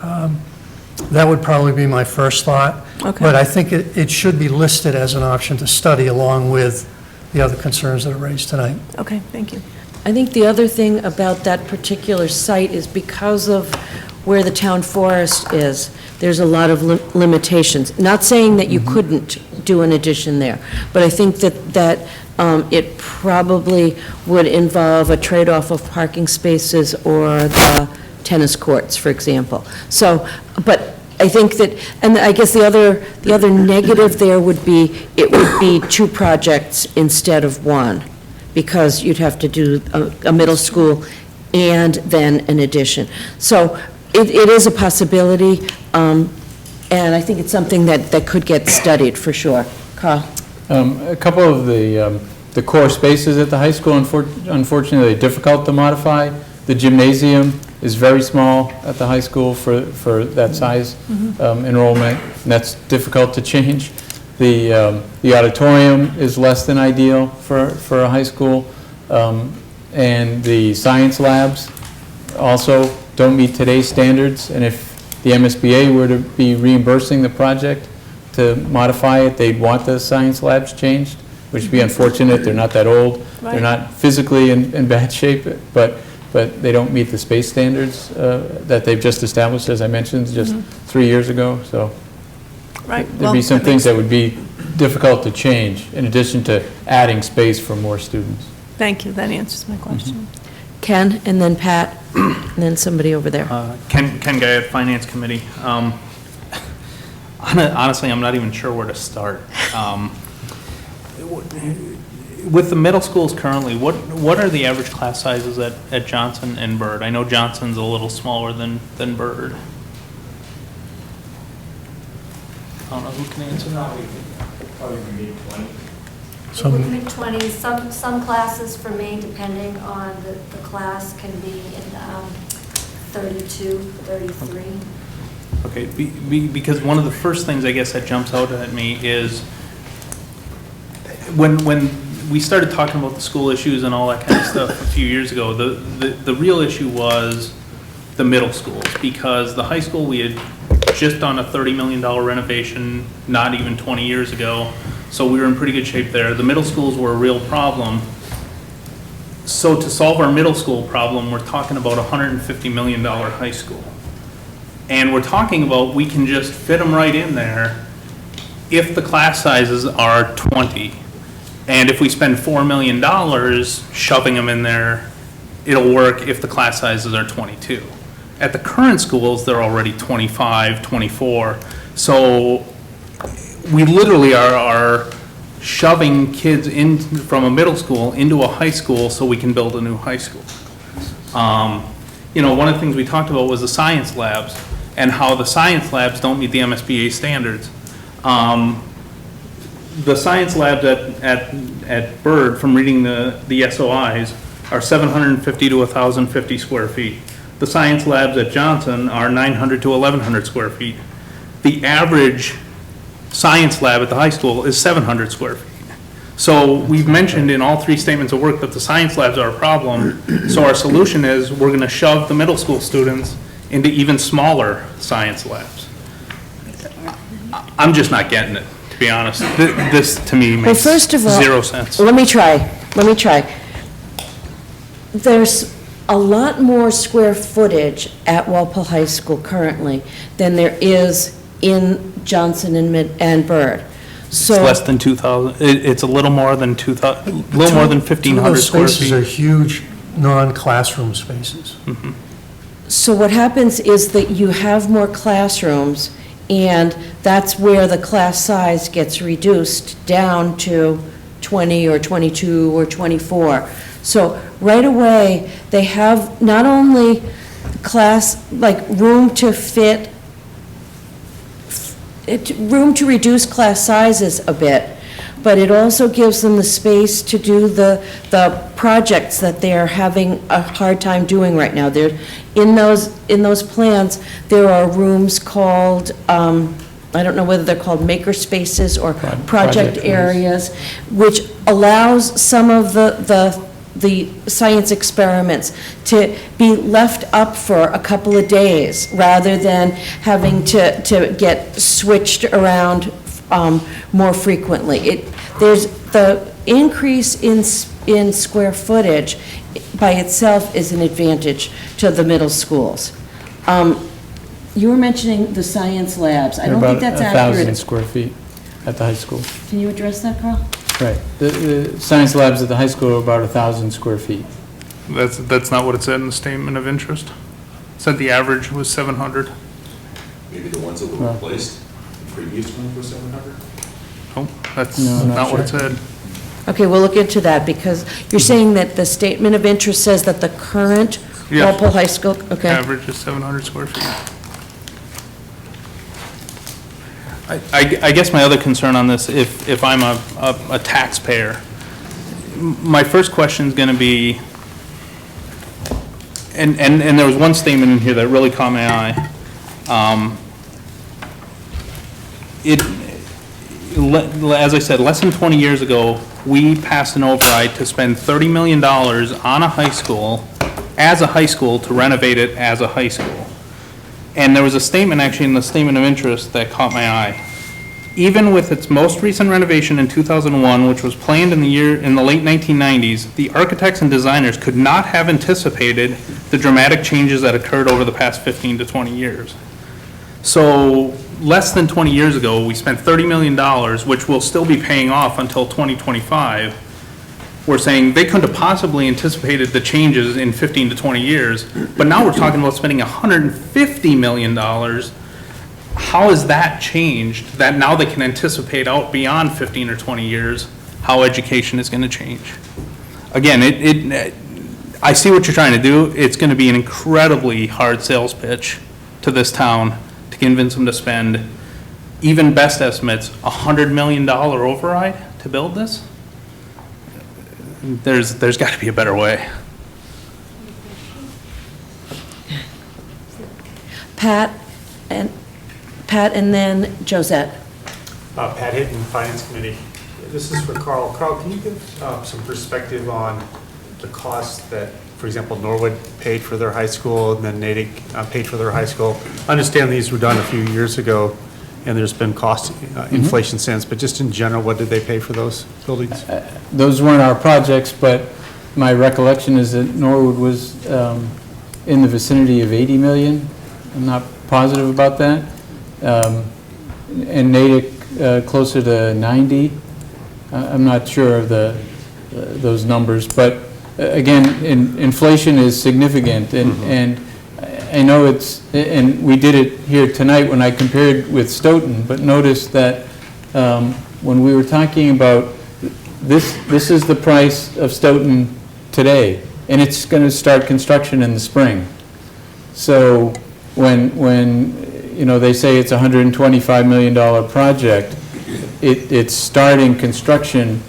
That would probably be my first thought. Okay. But I think it should be listed as an option to study along with the other concerns that are raised tonight. Okay, thank you. I think the other thing about that particular site is because of where the town forest is, there's a lot of limitations. Not saying that you couldn't do an addition there, but I think that it probably would involve a trade-off of parking spaces or the tennis courts, for example. So, but I think that, and I guess the other negative there would be, it would be 2 projects instead of 1, because you'd have to do a middle school and then an addition. So it is a possibility, and I think it's something that could get studied for sure. Carl? A couple of the core spaces at the high school, unfortunately, are difficult to modify. The gymnasium is very small at the high school for that size enrollment, and that's difficult to change. The auditorium is less than ideal for a high school, and the science labs also don't meet today's standards, and if the MSBA were to be reimbursing the project to modify it, they'd want the science labs changed, which would be unfortunate. They're not that old. Right. They're not physically in bad shape, but they don't meet the space standards that they've just established, as I mentioned, just 3 years ago. So Right. there'd be some things that would be difficult to change, in addition to adding space for more students. Thank you, that answers my question. Ken, and then Pat, and then somebody over there. Ken Guy, Finance Committee. Honestly, I'm not even sure where to start. With the middle schools currently, what are the average class sizes at Johnson and Byrd? I know Johnson's a little smaller than Byrd. I don't know who can answer that. Probably mid-20. With mid-20s, some classes for Maine, depending on the class, can be in 32, 33. Okay, because one of the first things I guess that jumps out at me is when we started talking about the school issues and all that kind of stuff a few years ago, the real issue was the middle schools, because the high school, we had just done a $30 million renovation not even 20 years ago, so we were in pretty good shape there. The middle schools were a real problem. So to solve our middle school problem, we're talking about a $150 million high school. And we're talking about we can just fit them right in there if the class sizes are 20. And if we spend $4 million shoving them in there, it'll work if the class sizes are 22. At the current schools, they're already 25, 24. So we literally are shoving kids in from a middle school into a high school so we can build a new high school. You know, one of the things we talked about was the science labs and how the science labs don't meet the MSBA standards. The science labs at Byrd, from reading the SOIs, are 750 to 1,050 square feet. The science labs at Johnson are 900 to 1,100 square feet. The average science lab at the high school is 700 square feet. So we've mentioned in all three statements of work that the science labs are a problem. So our solution is we're going to shove the middle school students into even smaller science labs. I'm just not getting it, to be honest. This, to me, Well, makes first of all, zero sense. Let me try. There's a lot more square footage at Walpole High School currently than there is in Johnson and Byrd. So It's less than 2,000, it's a little more than 2,000, a little more than 1,500 square Those spaces are feet. huge non-classroom spaces. So what happens is that you have more classrooms, and that's where the class size gets reduced down to 20 or 22 or 24. So right away, they have not only room to fit, room to reduce class sizes a bit, but it also gives them the space to do the projects that they're having a hard time doing right now. They're, in those plans, there are rooms called, I don't know whether they're called maker spaces or project areas, which allows some of the science experiments to be left up for a couple of days, rather than having to get switched around more frequently. There's the increase in square footage by itself is an advantage to the middle schools. You were mentioning the science labs. I don't think that's About 1,000 accurate. square feet at the high school. Can you address that, Carl? Right. The science labs at the high school are about 1,000 square feet. That's not what it said in the statement of interest. It said the average was 700. Maybe the ones that were replaced, the previous one was 700? Oh, that's No, not not what it sure. said. Okay, we'll look into that, because you're saying that the statement of interest says that the current Yeah. Walpole High School, okay. Average is 700 square feet. I guess my other concern on this, if I'm a taxpayer, my first question is going to be, and there was one statement in here that really caught my eye. As I said, less than 20 years ago, we passed an override to spend $30 million on a high school as a high school to renovate it as a high school. And there was a statement, actually, in the statement of interest that caught my eye. Even with its most recent renovation in 2001, which was planned in the late 1990s, the architects and designers could not have anticipated the dramatic changes that occurred over the past 15 to 20 years. So less than 20 years ago, we spent $30 million, which we'll still be paying off until 2025. We're saying they couldn't have possibly anticipated the changes in 15 to 20 years, but now we're talking about spending $150 million. How has that changed, that now they can anticipate out beyond 15 or 20 years how education is going to change? Again, I see what you're trying to do. It's going to be an incredibly hard sales pitch to this town to convince them to spend, even best estimates, $100 million override to build this. There's got to be a better way. Pat, and then Josette. Pat Hitton, Finance Committee. This is for Carl. Carl, can you give some perspective on the cost that, for example, Norwood paid for their high school and then Natick paid for their high school? I understand these were done a few years ago and there's been cost inflation since, but just in general, what did they pay for those buildings? Those weren't our projects, but my recollection is that Norwood was in the vicinity of 80 million. I'm not positive about that. And Natick closer to 90. I'm not sure of those numbers, but again, inflation is significant, and I know and we did it here tonight when I compared with Stoughton, but notice that when we were talking about this is the price of Stoughton today, and it's going to start construction in the spring. So when they say it's a $125 million project, it's starting construction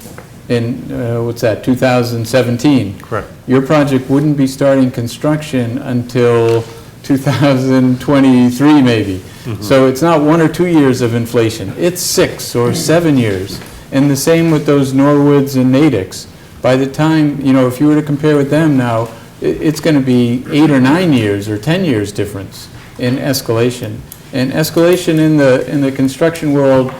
in, 2017. Correct. Your project wouldn't be starting construction until 2023 maybe. Mm-hmm. So it's not 1 or 2 years of inflation, it's 6 or 7 years. And the same with those Norwoods and Naticks. By the time, if you were to compare with them now, it's going to be 8 or 9 years or 10 years difference in escalation. And escalation in the construction world,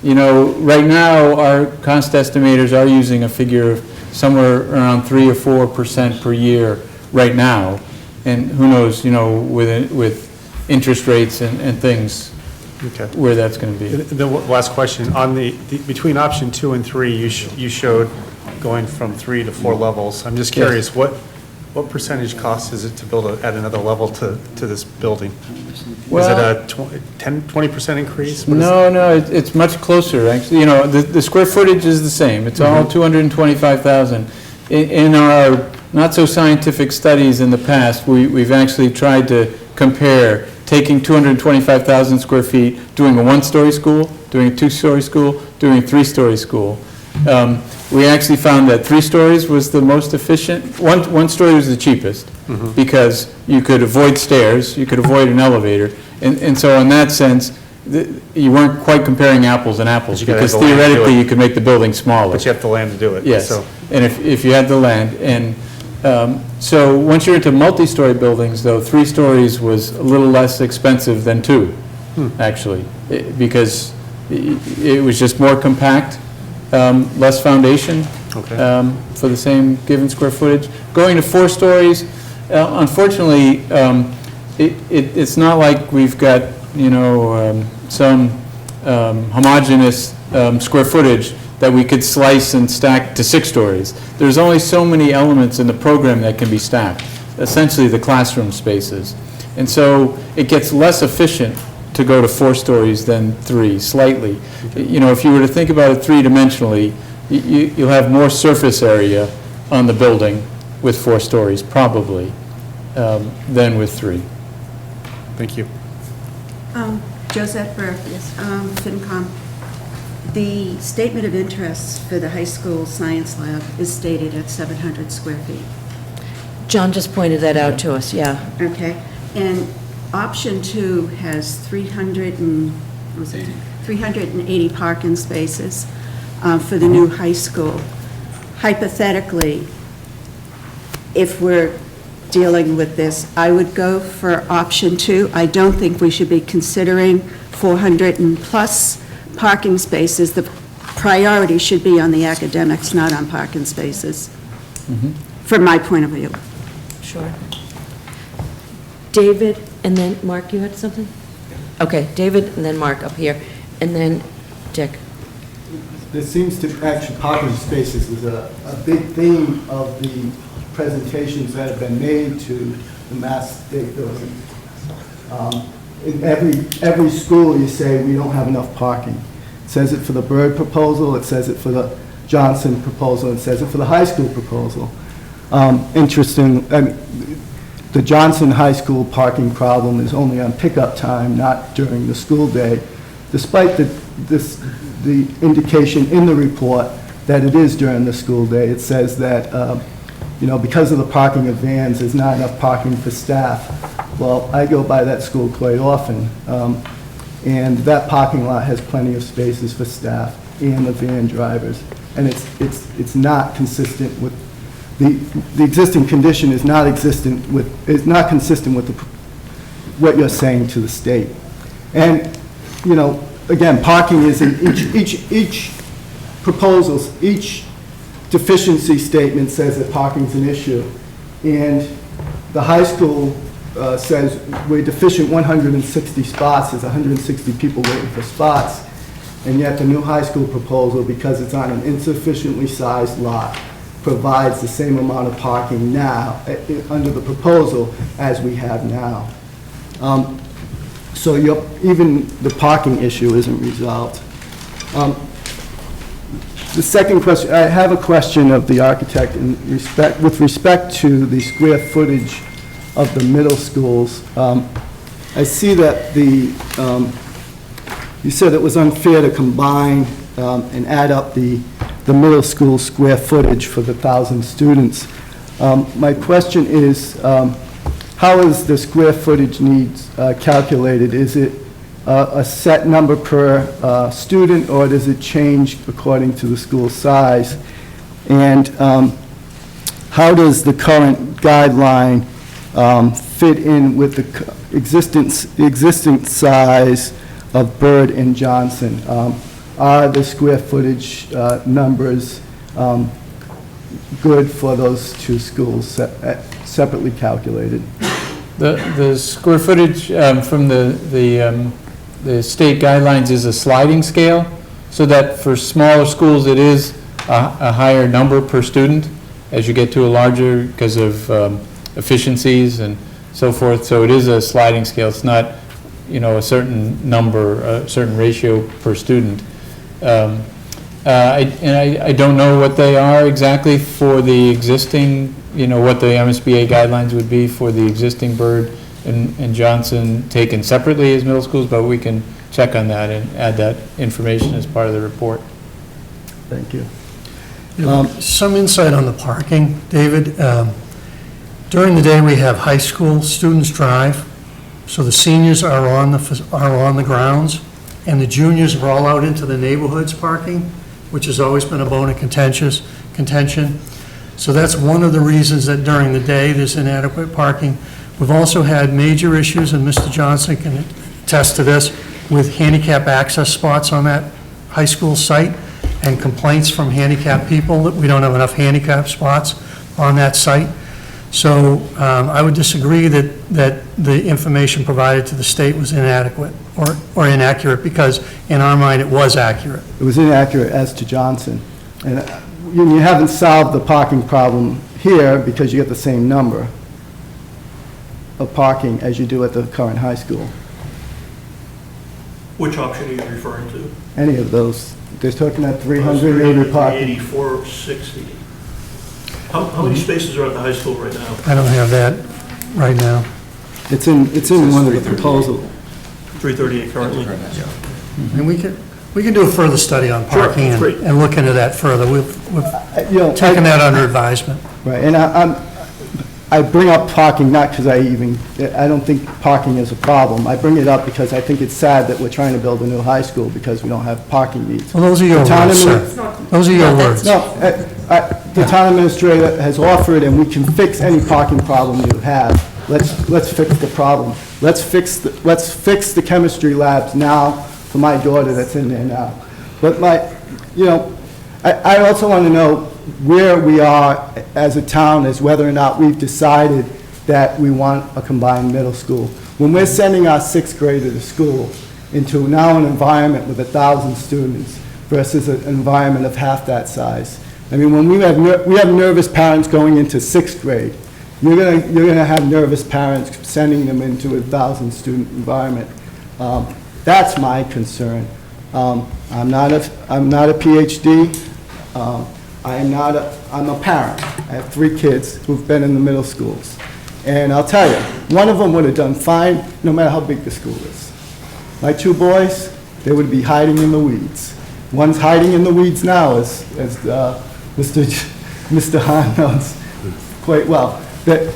right now our cost estimators are using a figure of somewhere around 3 or 4% per year right now. And who knows, with interest rates and things, okay, where that's going to be. The last question, on the between option 2 and 3, you showed going from 3 to 4 levels. I'm just curious, yes. What percentage cost is it to build at another level to this building? Well, is it a 20% increase? No, it's much closer, actually. The square footage is the same. It's all 225,000. In our not-so-scientific studies in the past, we've actually tried to compare taking 225,000 square feet, doing a 1-story school, doing a 2-story school, doing a 3-story school. We actually found that 3 stories was the most efficient. One story was the cheapest because you could avoid stairs, you could avoid an elevator, and so in that sense, you weren't quite comparing apples and apples because theoretically you could make the building smaller. But you have the land to do it. Yes, so. and if you had the land, and so once you're into multi-story buildings, though, 3 stories was a little less expensive than 2, actually, because it was just more compact. Less foundation for the same given square footage. Going to 4 stories, unfortunately, it's not like we've got, some homogeneous square footage that we could slice and stack to 6 stories. There's only so many elements in the program that can be stacked, essentially the classroom spaces. And so it gets less efficient to go to 4 stories than 3, slightly. If you were to think about it 3-dimensionally, you'll have more surface area on the building with 4 stories, probably, than with 3. Thank you. Josette Burke, FinCom. The statement of interest for the high school science lab is stated at 700 square feet. John just pointed that out to us, yeah. Okay. And option 2 has 380 parking spaces for the new high school. Hypothetically, if we're dealing with this, I would go for option 2. I don't think we should be considering 400 and plus parking spaces. The priority should be on the academics, not on parking spaces, from my point of view. Sure. David, and then Mark, you had something? Okay, David, and then Mark up here, and then Dick. There seems to, actually, parking spaces is a big theme of the presentations that have been made to the Mass State Building. In every school, you say, we don't have enough parking. It says it for the Byrd proposal, it says it for the Johnson proposal, it says it for the high school proposal. Interesting, the Johnson High School parking problem is only on pickup time, not during the school day, despite the indication in the report that it is during the school day. It says that, because of the parking of vans, there's not enough parking for staff. Well, I go by that school quite often, and that parking lot has plenty of spaces for staff and the van drivers, and it's not consistent with the existing condition is not consistent with what you're saying to the state. And again, parking is in each proposals, each deficiency statement says that parking is an issue, and the high school says we're deficient 160 spots. There's 160 people waiting for spots, and yet the new high school proposal, because it's on an insufficiently sized lot, provides the same amount of parking now, under the proposal, as we have now. So even the parking issue isn't resolved. The second question, I have a question of the architect with respect to the square footage of the middle schools. I see that you said it was unfair to combine and add up the middle school square footage for the 1,000 students. My question is, how is the square footage needs calculated? Is it a set number per student, or does it change according to the school size? And how does the current guideline fit in with the existing size of Byrd and Johnson? Are the square footage numbers good for those two schools separately calculated? The square footage from the state guidelines is a sliding scale, so that for smaller schools, it is a higher number per student as you get to a larger, because of efficiencies and so forth. So it is a sliding scale. It's not, a certain number, a certain ratio per student. I don't know what they are exactly for the existing, what the MSBA guidelines would be for the existing Byrd and Johnson taken separately as middle schools, but we can check on that and add that information as part of the report. Thank you. Some insight on the parking, David. During the day, we have high school students drive, so the seniors are on the grounds, and the juniors are all out into the neighborhoods parking, which has always been a bone of contention. So that's one of the reasons that during the day there's inadequate parking. We've also had major issues, and Mr. Johnson can attest to this, with handicap access spots on that high school site, and complaints from handicapped people that we don't have enough handicap spots on that site. So I would disagree that the information provided to the state was inadequate or inaccurate, because in our mind it was accurate. It was inaccurate as to Johnson. And you haven't solved the parking problem here because you get the same number of parking as you do at the current high school. Which option are you referring to? Any of those. They're talking at 380 parking. 380, 460. How many spaces are at the high school right now? I don't have that right now. It's in one of the proposals. 338 currently? And we can do a further study on parking and look into that further. We've taken that under advisement. Right, and I bring up parking not because I don't think parking is a problem. I bring it up because I think it's sad that we're trying to build a new high school because we don't have parking needs. Well, those are your words, sir. Those are your words. No, the town administrator has offered, and we can fix any parking problem you have. Let's fix the problem. Let's fix the chemistry labs now for my daughter that's in there now. But I also want to know where we are as a town, as whether or not we've decided that we want a combined middle school. When we're sending our sixth grader to school into now an environment with 1,000 students versus an environment of half that size. I mean, when we have nervous parents going into sixth grade, you're gonna have nervous parents sending them into a 1,000 student environment. That's my concern. I'm not a PhD. I'm a parent. I have 3 kids who've been in the middle schools. And I'll tell you, one of them would have done fine no matter how big the school is. My 2 boys, they would be hiding in the weeds. One's hiding in the weeds now, as Mr. Hahn knows quite well. That,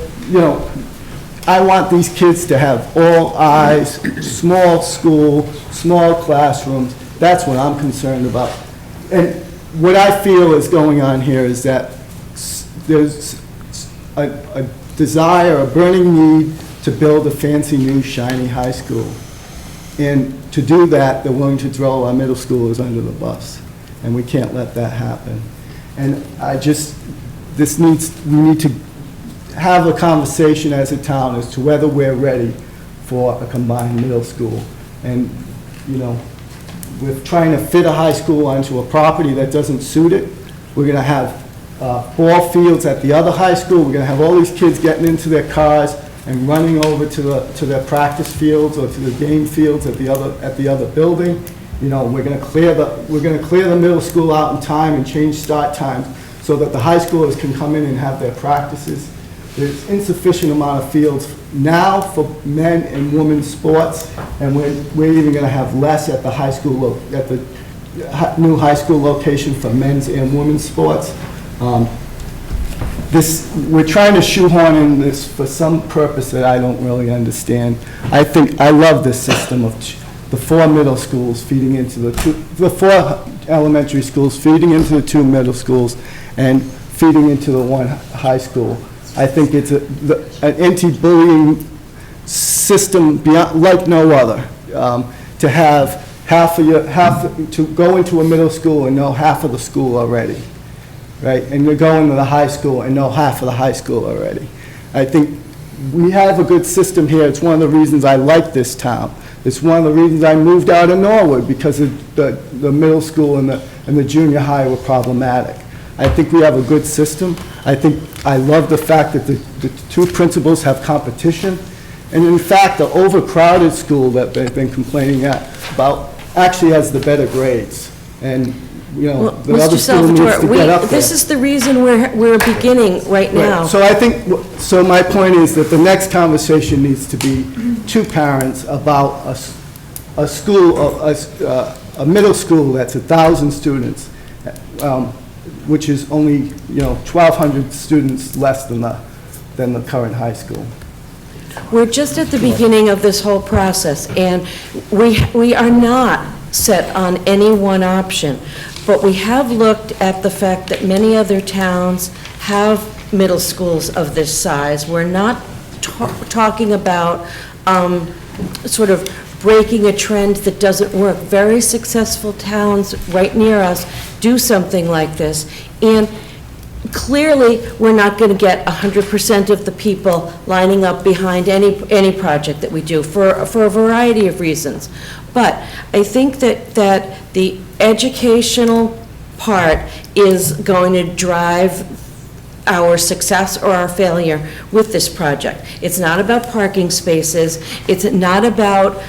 I want these kids to have all eyes, small school, small classrooms. That's what I'm concerned about. And what I feel is going on here is that there's a desire, a burning need to build a fancy new shiny high school. And to do that, they're willing to throw our middle schoolers under the bus. And we can't let that happen. And we need to have a conversation as a town as to whether we're ready for a combined middle school. And, we're trying to fit a high school onto a property that doesn't suit it. We're gonna have ball fields at the other high school. We're gonna have all these kids getting into their cars and running over to their practice fields or to the game fields at the other building. We're gonna clear the middle school out in time and change start times so that the high schoolers can come in and have their practices. There's insufficient amount of fields now for men and women's sports, and we're even gonna have less at the high school, at the new high school location for men's and women's sports. We're trying to shoehorn in this for some purpose that I don't really understand. I love this system of the 4 middle schools feeding into the 4 elementary schools feeding into the 2 middle schools and feeding into the 1 high school. I think it's an anti-bullying system like no other. To have to go into a middle school and know half of the school already. Right, and you go into the high school and know half of the high school already. I think we have a good system here. It's one of the reasons I like this town. It's one of the reasons I moved out of Norwood, because the middle school and the junior high were problematic. I think we have a good system. I love the fact that the 2 principals have competition. And in fact, the overcrowded school that they've been complaining about actually has the better grades. And the Mr. other school needs to get up there. This is the reason we're beginning right now. Right. So my point is that the next conversation needs to be 2 parents about a middle school that's 1,000 students, which is only 1,200 students less than the current high school. We're just at the beginning of this whole process, and we are not set on any one option. But we have looked at the fact that many other towns have middle schools of this size. We're not talking about sort of breaking a trend that doesn't work. Very successful towns right near us do something like this. And clearly, we're not going to get 100% of the people lining up behind any project that we do for a variety of reasons. But I think that the educational part is going to drive our success or our failure with this project. It's not about parking spaces. It's not about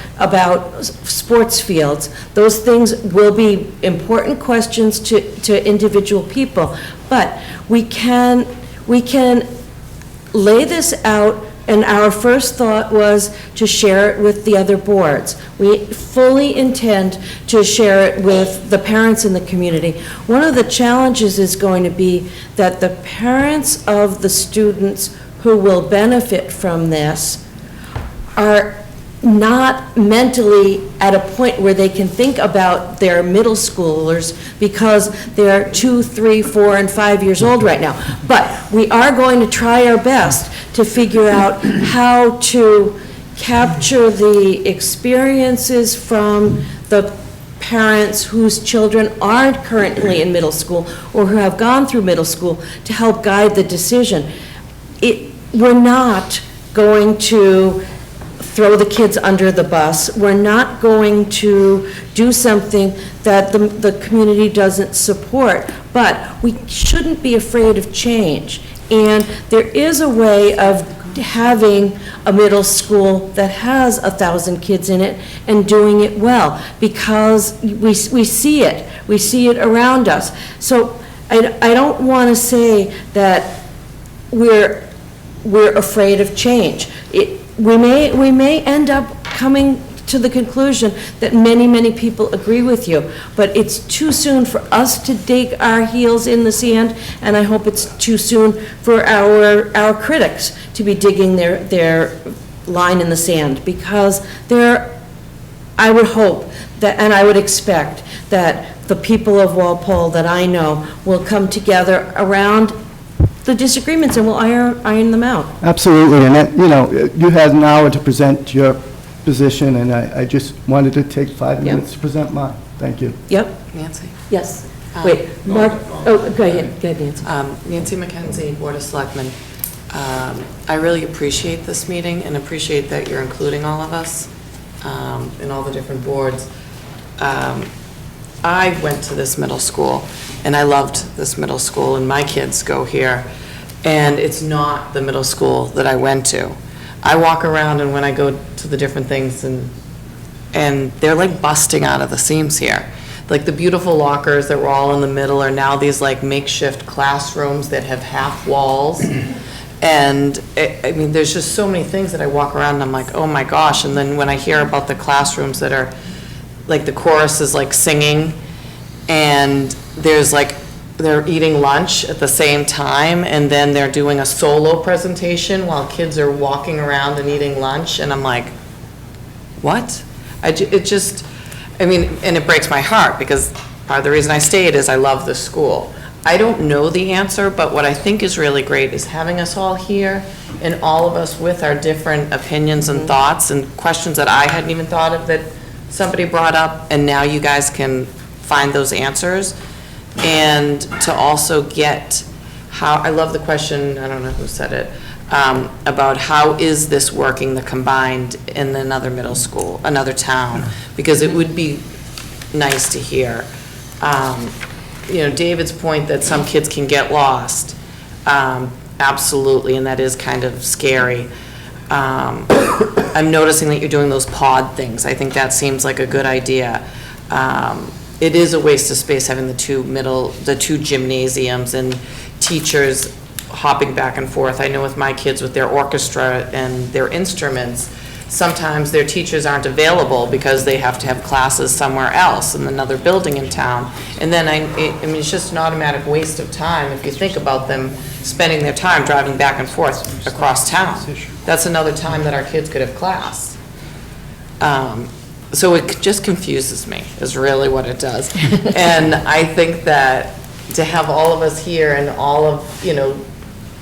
sports fields. Those things will be important questions to individual people. But we can lay this out, and our first thought was to share it with the other boards. We fully intend to share it with the parents in the community. One of the challenges is going to be that the parents of the students who will benefit from this are not mentally at a point where they can think about their middle schoolers because they're 2, 3, 4, and 5 years old right now. But we are going to try our best to figure out how to capture the experiences from the parents whose children aren't currently in middle school or who have gone through middle school to help guide the decision. We're not going to throw the kids under the bus. We're not going to do something that the community doesn't support, but we shouldn't be afraid of change. And there is a way of having a middle school that has 1,000 kids in it and doing it well, because we see it around us. So I don't want to say that we're afraid of change. We may end up coming to the conclusion that many people agree with you, but it's too soon for us to dig our heels in the sand, and I hope it's too soon for our critics to be digging their line in the sand, because I would hope that, and I would expect that the people of Walpole that I know will come together around the disagreements and we'll iron them out. Absolutely, and that, you have an hour to present your position, and I just wanted to take 5 minutes to present mine. Thank you. Yep. Nancy? Yes. Wait, Mark, oh, go ahead, Nancy. Nancy McKenzie, Board of Selectmen. I really appreciate this meeting and appreciate that you're including all of us in all the different boards. I went to this middle school, and I loved this middle school, and my kids go here, and it's not the middle school that I went to. I walk around, and when I go to the different things, and they're like busting out of the seams here. Like the beautiful lockers that were all in the middle are now these like makeshift classrooms that have half walls. And I mean, there's just so many things that I walk around and I'm like, oh my gosh. And then when I hear about the classrooms that are, like the chorus is like singing, and there's like, they're eating lunch at the same time, and then they're doing a solo presentation while kids are walking around and eating lunch, and I'm like, what? And it breaks my heart, because part of the reason I stayed is I love this school. I don't know the answer, but what I think is really great is having us all here, and all of us with our different opinions and thoughts and questions that I hadn't even thought of that somebody brought up, and now you guys can find those answers. And to also get how, I love the question, I don't know who said it, about how is this working, the combined in another middle school, another town, because it would be nice to hear. David's point that some kids can get lost, absolutely, and that is kind of scary. I'm noticing that you're doing those pod things. I think that seems like a good idea. It is a waste of space having the two gymnasiums and teachers hopping back and forth. I know with my kids with their orchestra and their instruments, sometimes their teachers aren't available because they have to have classes somewhere else in another building in town. And then, it's just an automatic waste of time if you think about them spending their time driving back and forth across town. That's another time that our kids could have class. So it just confuses me, is really what it does. And I think that to have all of us here and all of,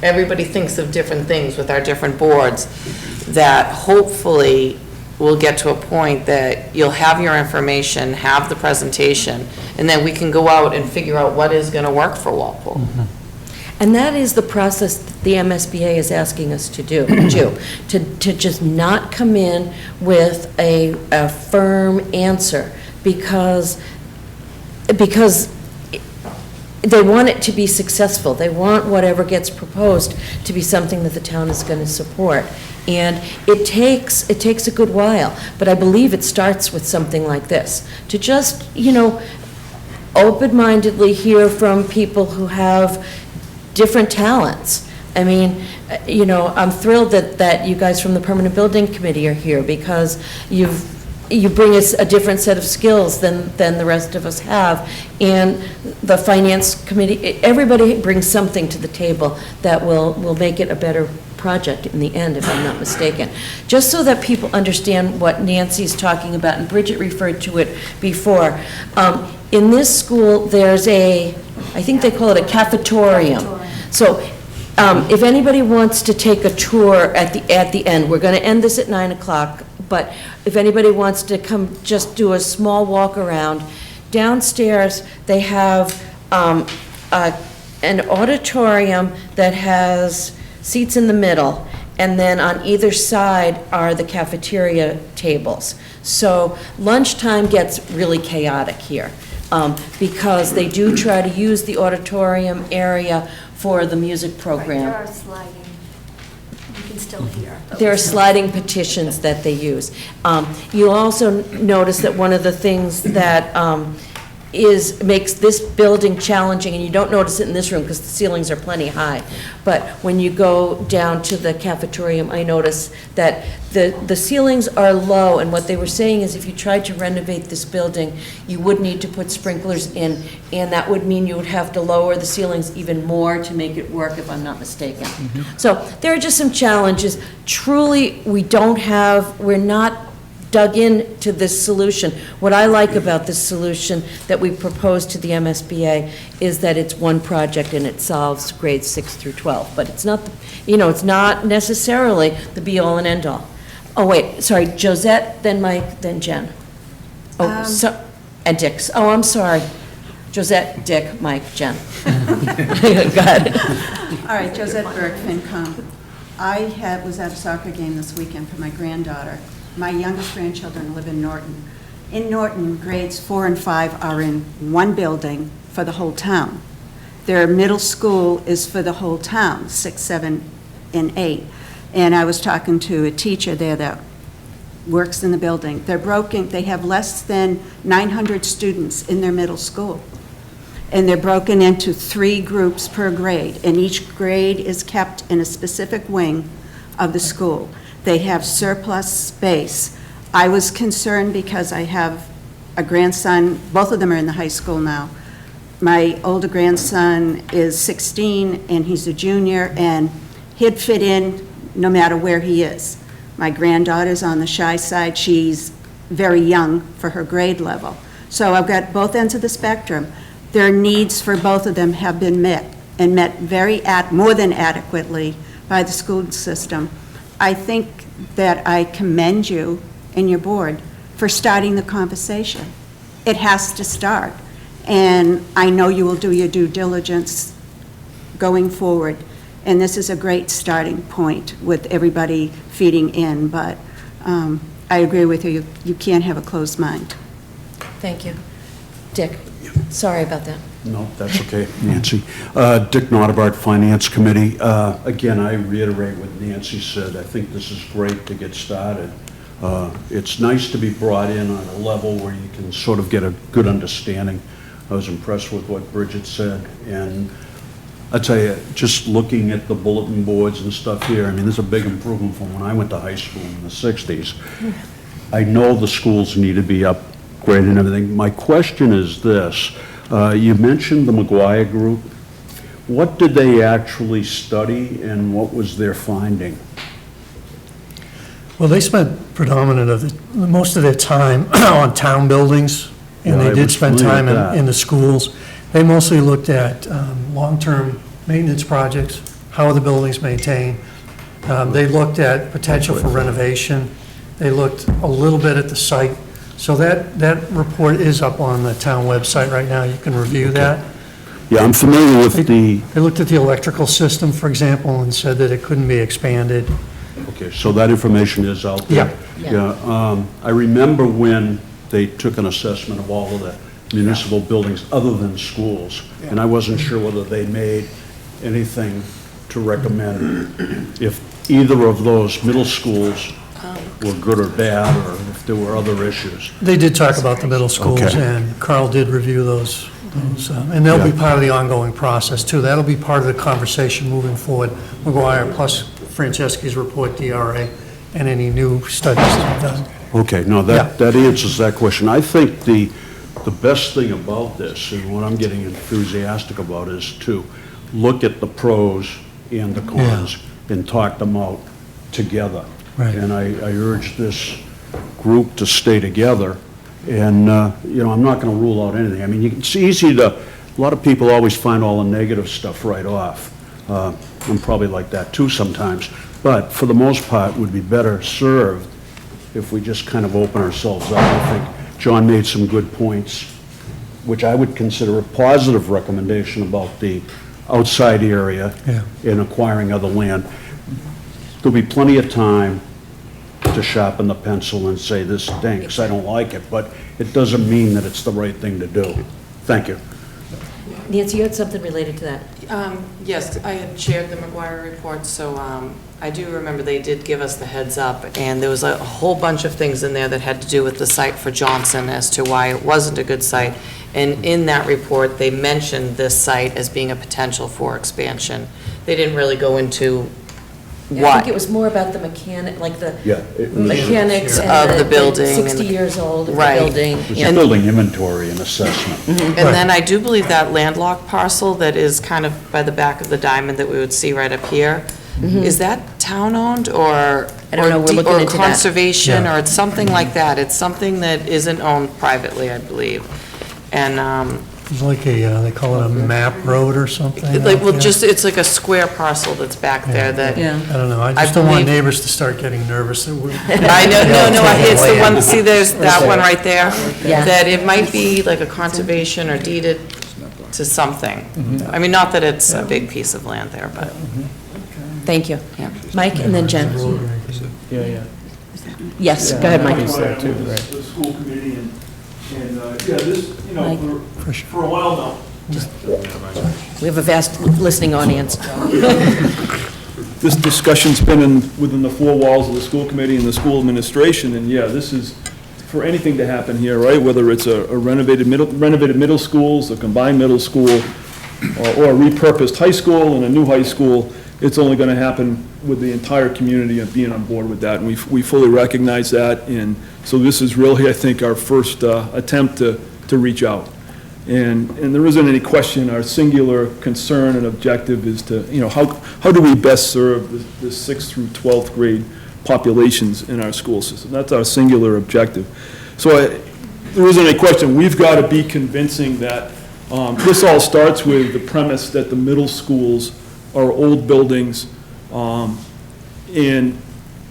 everybody thinks of different things with our different boards, that hopefully we'll get to a point that you'll have your information, have the presentation, and then we can go out and figure out what is going to work for Walpole. Mm-hmm. And that is the process that the MSBA is asking us to do, to just not come in with a firm answer, because they want it to be successful. They want whatever gets proposed to be something that the town is going to support. And it takes a good while, but I believe it starts with something like this, to just, open-mindedly hear from people who have different talents. I mean, I'm thrilled that you guys from the Permanent Building Committee are here, because you bring us a different set of skills than the rest of us have. And the Finance Committee, everybody brings something to the table that will make it a better project in the end, if I'm not mistaken. Just so that people understand what Nancy's talking about, and Bridget referred to it before. In this school, there's I think they call it a cafetorium. So if anybody wants to take a tour at the end, we're going to end this at 9 o'clock, but if anybody wants to come just do a small walk around, downstairs they have an auditorium that has seats in the middle, and then on either side are the cafeteria tables. So lunchtime gets really chaotic here, because they do try to use the auditorium area for the music program. There are sliding, you can still hear. There are sliding petitions that they use. You'll also notice that one of the things that makes this building challenging, and you don't notice it in this room because the ceilings are plenty high, but when you go down to the cafetorium, I notice that the ceilings are low, and what they were saying is if you tried to renovate this building, you would need to put sprinklers in, and that would mean you would have to lower the ceilings even more to make it work, if I'm not mistaken. So there are just some challenges. Truly, we're not dug into this solution. What I like about this solution that we proposed to the MSBA is that it's one project and it solves grades 6 through 12. But it's not, it's not necessarily the be-all and end-all. Oh, wait, sorry, Josette, then Mike, then Jen. And Dick. Oh, I'm sorry. Josette, Dick, Mike, Jen. Got it. All right, Josette Burke, FinCom. I was at a soccer game this weekend for my granddaughter. My youngest grandchildren live in Norton. In Norton, grades 4 and 5 are in one building for the whole town. Their middle school is for the whole town, 6, 7, and 8. And I was talking to a teacher there that works in the building. They have less than 900 students in their middle school. And they're broken into 3 groups per grade, and each grade is kept in a specific wing of the school. They have surplus space. I was concerned because I have a grandson, both of them are in the high school now. My older grandson is 16 and he's a junior, and he'd fit in no matter where he is. My granddaughter's on the shy side. She's very young for her grade level. So I've got both ends of the spectrum. Their needs for both of them have been met, and met more than adequately by the school system. I think that I commend you and your board for starting the conversation. It has to start, and I know you will do your due diligence going forward, and this is a great starting point with everybody feeding in, but I agree with you. You can't have a closed mind. Thank you. Dick, sorry about that. No, that's okay, Nancy. Dick Notabart, Finance Committee. Again, I reiterate what Nancy said. I think this is great to get started. It's nice to be brought in on a level where you can sort of get a good understanding. I was impressed with what Bridget said, and I tell you, just looking at the bulletin boards and stuff here, I mean, there's a big improvement from when I went to high school in the 60s. I know the schools need to be upgraded and everything. My question is this. You mentioned the McGuire Group. What did they actually study, and what was their finding? Well, they spent most of their time on town buildings, and Yeah, they I did was spend familiar time with that. in the schools. They mostly looked at long-term maintenance projects, how are the buildings maintained. They looked at potential for renovation. They looked a little bit at the site. So that report is up on the town website right now. You can review that. Yeah, I'm familiar with They looked at the electrical system, for example, and said that it couldn't be expanded. Okay, so that information is out there? Yeah. I remember when they took an assessment of all of the municipal buildings other than schools, and I wasn't sure whether they made anything to recommend if either of those middle schools were good or bad, or if there were other issues. They did talk about the middle schools, Okay. and Carl did review those, and they'll be part of the ongoing process, too. That'll be part of the conversation moving forward, McGuire plus Franceschi's report, DRA, and any new studies that we've done. Okay, no, that answers that question. I think the best thing about this, and what I'm getting enthusiastic about, is to look at the pros and the cons, and talk them out together. Right. And I urge this group to stay together, and, I'm not going to rule out anything. I mean, it's easy to, a lot of people always find all the negative stuff right off. I'm probably like that too sometimes, but for the most part, would be better served if we just kind of open ourselves up. I think John made some good points, which I would consider a positive recommendation about the outside area in acquiring other land. There'll be plenty of time to sharpen the pencil and say, this stinks, I don't like it, but it doesn't mean that it's the right thing to do. Thank you. Nancy, you had something related to that? Yes, I had shared the McGuire report, so I do remember they did give us the heads up, and there was a whole bunch of things in there that had to do with the site for Johnson as to why it wasn't a good site. And in that report, they mentioned this site as being a potential for expansion. They didn't really go into I what. think it was more about the mechanic, like the It was- mechanics Of and the building and 60 the- years old of the Right. building. It's And- building inventory and assessment. And then I do believe that landlocked parcel that is kind of by the back of the diamond that we would see right up here, is that town-owned or? I don't know, we're looking into that. Or conservation, Yeah. or it's something like that. It's something that isn't owned privately, I believe. And, It's like they call it a map road or something. like, well, out just, it's like a square parcel that's back there that. Yeah. there. I don't know, I I just don't want believe- neighbors to start getting nervous that we're. I know, no, it's the one, see, there's that one right there? Yeah. That it might be like a conservation or deeded to something. I mean, not that it's a big piece of land there, but. Thank you. Yeah. Mike, and then Jen. Yeah. Yes, go ahead, Mike. The school committee and this, Mike. for a while now. We have a vast listening audience. This discussion's been within the four walls of the school committee and the school administration, and this is for anything to happen here, right? Whether it's a renovated middle schools, a combined middle school, or a repurposed high school and a new high school, it's only going to happen with the entire community and being on board with that, and we fully recognize that, and so this is really, I think, our first attempt to reach out. And there isn't any question, our singular concern and objective is to, how do we best serve the 6th through 12th grade populations in our school system? That's our singular objective. So there isn't any question, we've got to be convincing that this all starts with the premise that the middle schools are old buildings and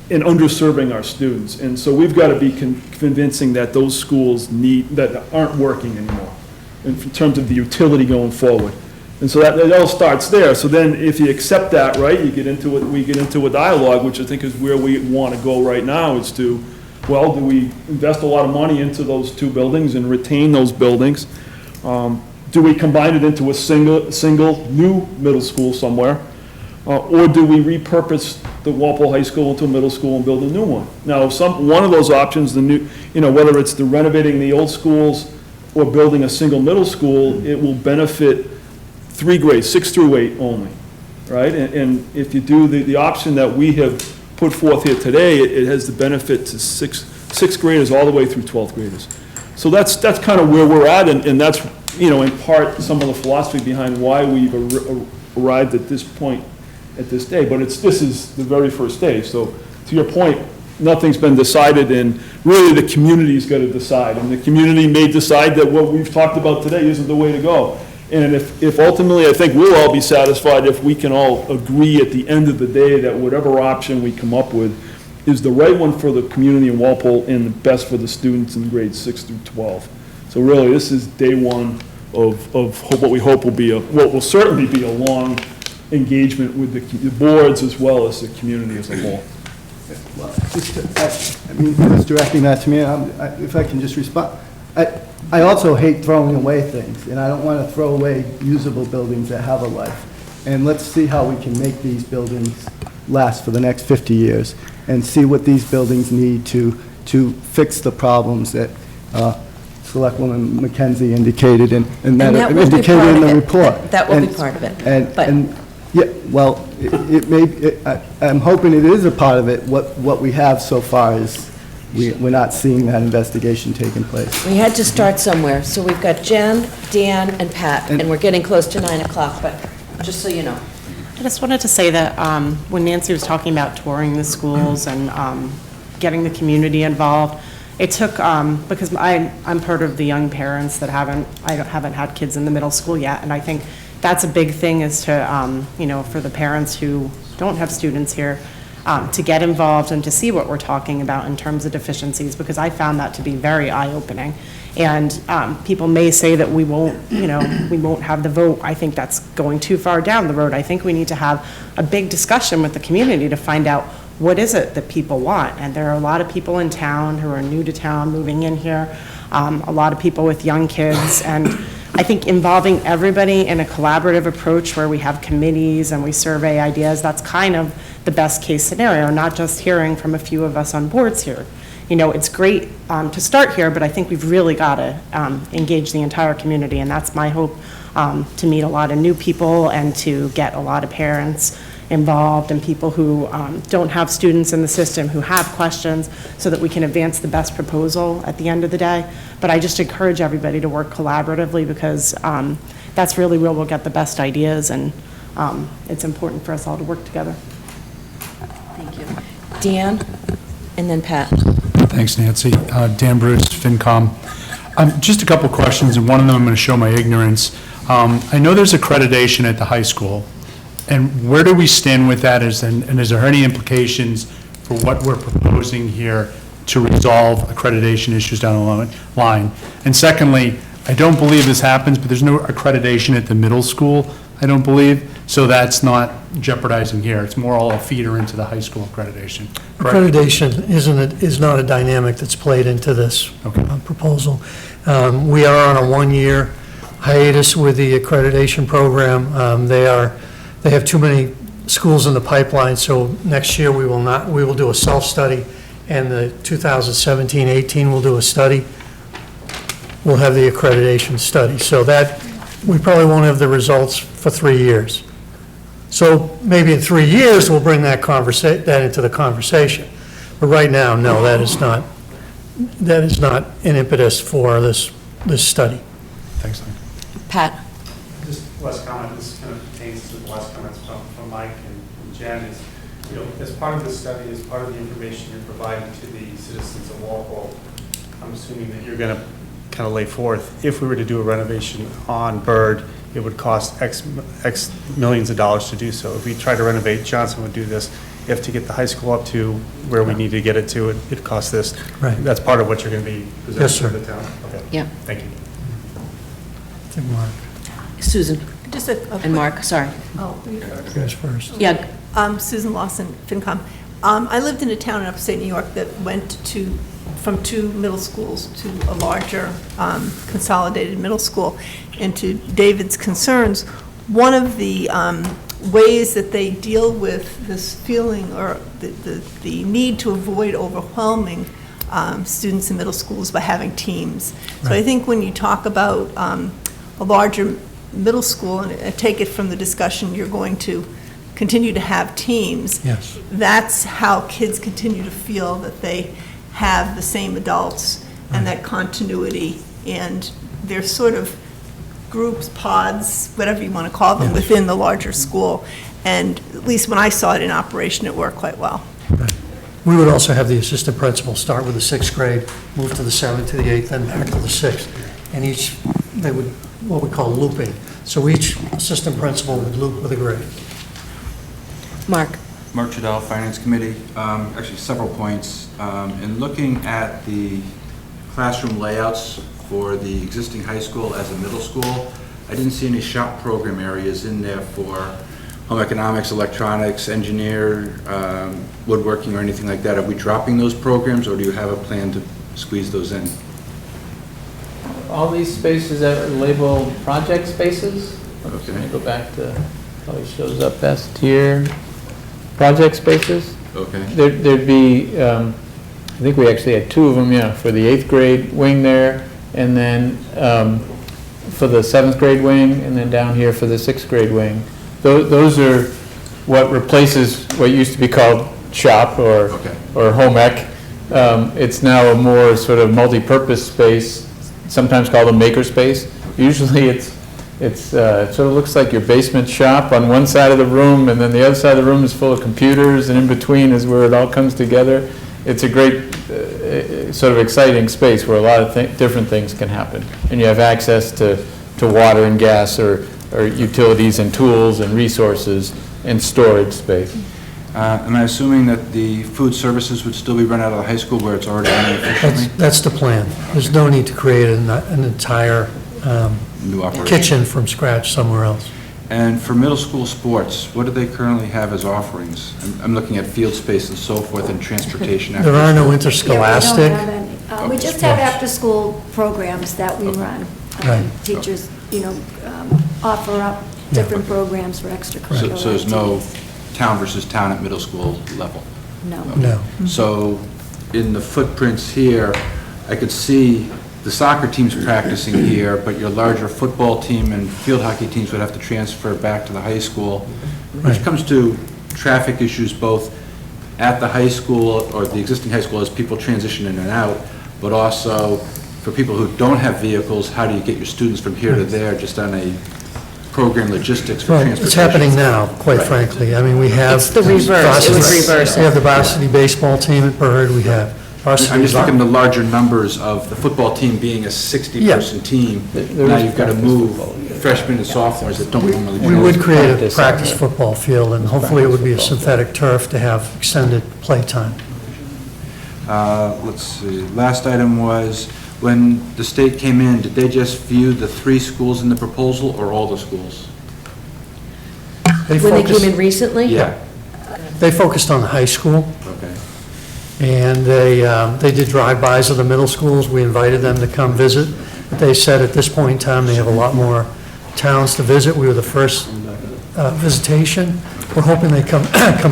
underserving our students. And so we've got to be convincing that those schools that aren't working anymore in terms of the utility going forward. And so that all starts there. So then if you accept that, right, we get into a dialogue, which I think is where we want to go right now, is to, well, do we invest a lot of money into those two buildings and retain those buildings? Do we combine it into a single new middle school somewhere? Or do we repurpose the Walpole High School into a middle school and build a new one? Now, one of those options, whether it's the renovating the old schools or building a single middle school, it will benefit 3 grades, 6 through 8 only, right? And if you do the option that we have put forth here today, it has the benefit to sixth graders all the way through 12th graders. So that's kind of where we're at, and that's, in part, some of the philosophy behind why we've arrived at this point at this day. But this is the very first day. So to your point, nothing's been decided, and really the community's got to decide. And the community may decide that what we've talked about today isn't the way to go. And if ultimately, I think we'll all be satisfied if we can all agree at the end of the day that whatever option we come up with is the right one for the community in Walpole and the best for the students in grades 6 through 12. So really, this is day one of what we hope will be what will certainly be a long engagement with the boards as well as the community as a whole. Well, who's directing that to me? If I can just respond. I also hate throwing away things, and I don't want to throw away usable buildings that have a life. And let's see how we can make these buildings last for the next 50 years, and see what these buildings need to fix the problems that Selectwoman McKenzie indicated, and that that will be indicated part in the of it. report. That will be part of it. And yeah, well, I'm hoping it is a part of it. What we have so far is we're not seeing that investigation taking place. We had to start somewhere, so we've got Jen, Dan, and Pat, and we're getting close to 9 o'clock, but just so you know. just wanted to say that when Nancy was talking about touring the schools and getting the community involved, it took, because I'm part of the young parents that haven't had kids in the middle school yet, and I think that's a big thing is to, for the parents who don't have students here, to get involved and to see what we're talking about in terms of deficiencies, because I found that to be very eye-opening. And people may say that we won't have the vote. I think that's going too far down the road. I think we need to have a big discussion with the community to find out what is it that people want. And there are a lot of people in town who are new to town, moving in here, a lot of people with young kids, and I think involving everybody in a collaborative approach where we have committees and we survey ideas, that's kind of the best case scenario, not just hearing from a few of us on boards here. It's great to start here, but I think we've really got to engage the entire community, and that's my hope, to meet a lot of new people and to get a lot of parents involved and people who don't have students in the system who have questions, so that we can advance the best proposal at the end of the day. But I just encourage everybody to work collaboratively, because that's really where we'll get the best ideas, and it's important for us all to work together. Thank you. Dan, and then Pat. Thanks, Nancy. Dan Bruce, FinCom. Just a couple questions, and one of them I'm going to show my ignorance. I know there's accreditation at the high school, and where do we stand with that? And is there any implications for what we're proposing here to resolve accreditation issues down the line? And secondly, I don't believe this happens, but there's no accreditation at the middle school, I don't believe, so that's not jeopardizing here. It's more all a feeder into the high school accreditation. Correct? Accreditation is not a dynamic that's played into this proposal. We are on a one-year hiatus with the accreditation program. They have too many schools in the pipeline, so next year we will do a self-study, and the 2017-18 we'll do a study. We'll have the accreditation study, so that we probably won't have the results for 3 years. So maybe in 3 years we'll bring that into the conversation. But right now, no, that is not an impetus for this study. Thanks, Mike. Pat. Just last comment, this kind of pertains to the last comments from Mike and Jen, is, as part of the study, as part of the information you're providing to the citizens of Walpole, I'm assuming that you're going to kind of lay forth, if we were to do a renovation on Bird, it would cost X millions of dollars to do so. If we try to renovate, Johnson would do this. If to get the high school up to where we need to get it to, it costs this. Right. That's part of what you're going to be Yes, sir. presenting to the town? Okay. Yeah. Thank you. Mark. Susan. Just a quick- And Mark, sorry. Oh, You guys first. Yeah. Susan Lawson, FinCom. I lived in a town in upstate New York that went from 2 middle schools to a larger consolidated middle school. And to David's concerns, one of the ways that they deal with this feeling or the need to avoid overwhelming students in middle schools by having teams. So I think when you talk about a larger middle school, and I take it from the discussion you're going to continue to have teams. Yes. That's how kids continue to feel that they have the same adults and that continuity, and they're sort of groups, pods, whatever you want to call them, within the larger school. And at least when I saw it in operation, it worked quite well. Right. We would also have the assistant principal start with the 6th grade, move to the 7th, to the 8th, then back to the 6th. And they would, what we call looping. So each assistant principal would loop with a grade. Mark. Mark Trudell, Finance Committee. Actually, several points. In looking at the classroom layouts for the existing high school as a middle school, I didn't see any shop program areas in there for home economics, electronics, engineer, woodworking, or anything like that. Are we dropping those programs, or do you have a plan to squeeze those in? All these spaces that are labeled project spaces. Okay. Let me go back to, probably shows up best here. Project spaces. Okay. There'd be, I think we actually had 2 of them, yeah, for the 8th grade wing there, and then for the 7th grade wing, and then down here for the 6th grade wing. Those are what replaces what used to be called shop or home ec. It's now a more sort of multi-purpose space, sometimes called a maker space. Usually it's It sort of looks like your basement shop on one side of the room, and then the other side of the room is full of computers, and in between is where it all comes together. It's a great, sort of exciting space where a lot of different things can happen. And you have access to water and gas or utilities and tools and resources and storage space. Am I assuming that the food services would still be run out of the high school where it's already running efficiently? That's the plan. There's no need to create an entire New operation. kitchen from scratch somewhere else. And for middle school sports, what do they currently have as offerings? I'm looking at field space and so forth and transportation. There are no Yeah, interscholastic. we don't have any. We just have after-school programs that we run. Right. Teachers, offer up different programs for extracurricular So there's no activities. town versus town at middle school level? No. No. So in the footprints here, I could see the soccer teams practicing here, but your larger football team and field hockey teams would have to transfer back to the high school, which Right. comes to traffic issues both at the high school or the existing high school as people transition in and out, but also for people who don't have vehicles, how do you get your students from here to there just on a program logistics for Well, transportation? it's happening now, quite frankly. I mean, we have. It's the reverse. It would reverse it. We have the varsity baseball team at Byrd, we have varsity. I'm just looking at the larger numbers of the football team being a 60-person team. Now you've got to move freshmen and sophomores that don't normally play. We would create a practice football field, and hopefully it would be a synthetic turf to have extended playtime. Let's see, last item was, when the state came in, did they just view the 3 schools in the proposal or all the schools? They When they focused- came in recently? Yeah, They focused on the high school, okay. and they did drive-bys of the middle schools. We invited them to come visit. But they said at this point in time, they have a lot more towns to visit. We were the first visitation. We're hoping they come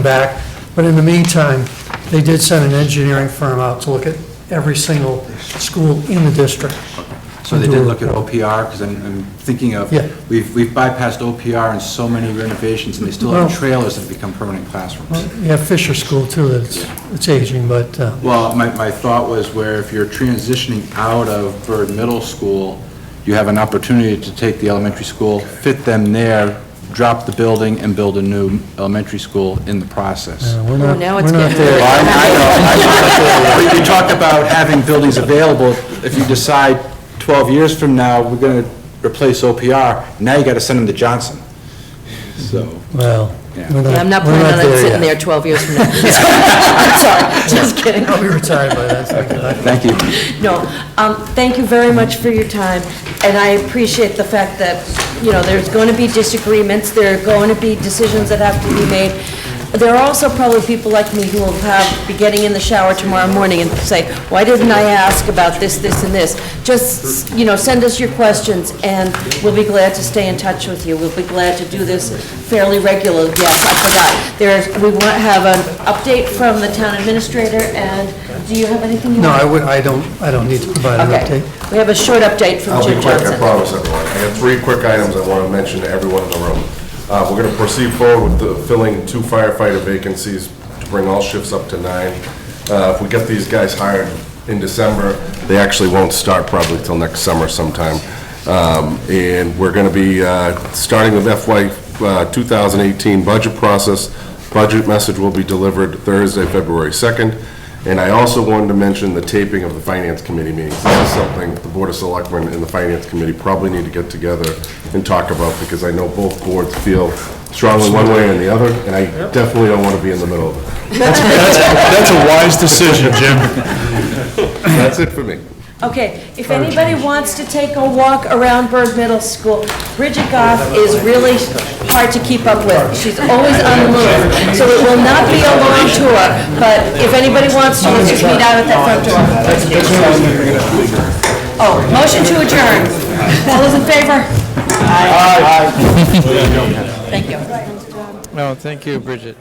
back. But in the meantime, they did send an engineering firm out to look at every single school in the district. So they did look at OPR, because I'm thinking of, Yeah. we've bypassed OPR in so many renovations, and they still have Well- trailers that become permanent classrooms. Well, you have Fisher School too, it's aging, but, Well, my thought was where if you're transitioning out of Byrd Middle School, you have an opportunity to take the elementary school, fit them there, drop the building, and build a new elementary school in the process. we're not, now we're it's not getting- there. Well, I know. You talk about having buildings available. If you decide 12 years from now, we're going to replace OPR, now you got to send them to Johnson. So, Well, Yeah. we're not. Yeah, I'm not we're planning on it there sitting yet. there 12 years from now. I'm sorry, just kidding. I'll be retired by then. So thank you. No, thank you very much for your time, and I appreciate the fact that, there's going to be disagreements, there are going to be decisions that have to be made. There are also probably people like me who will be getting in the shower tomorrow morning and say, why didn't I ask about this, this, and this? Just, send us your questions, and we'll be glad to stay in touch with you. We'll be glad to do this fairly regularly. Yes, I forgot. We want to have an update from the town administrator, and do you have anything you No, want? I don't need to provide an Okay. update. We have a short update from I'll be Jim quick, I Johnson. promise everyone. I have 3 quick items I want to mention to everyone in the room. We're going to proceed forward with filling 2 firefighter vacancies to bring all shifts up to 9. If we get these guys hired in December, they actually won't start probably till next summer sometime. And we're going to be starting with FY 2018 budget process. Budget message will be delivered Thursday, February 2nd. And I also wanted to mention the taping of the Finance Committee meetings. This is something the Board of Selectmen and the Finance Committee probably need to get together and talk about, because I know both boards feel strongly one way or the other, and I definitely don't want to be in the middle of it. That's a wise decision, Jim. That's it for me. Okay, if anybody wants to take a walk around Byrd Middle School, Bridget Goff is really hard to keep up with. She's always on the move, so it will not be a long tour, but if anybody wants to, let's just meet out at that front door. Oh, motion to adjourn. All those in favor? Aye. Thank you. No, thank you, Bridget.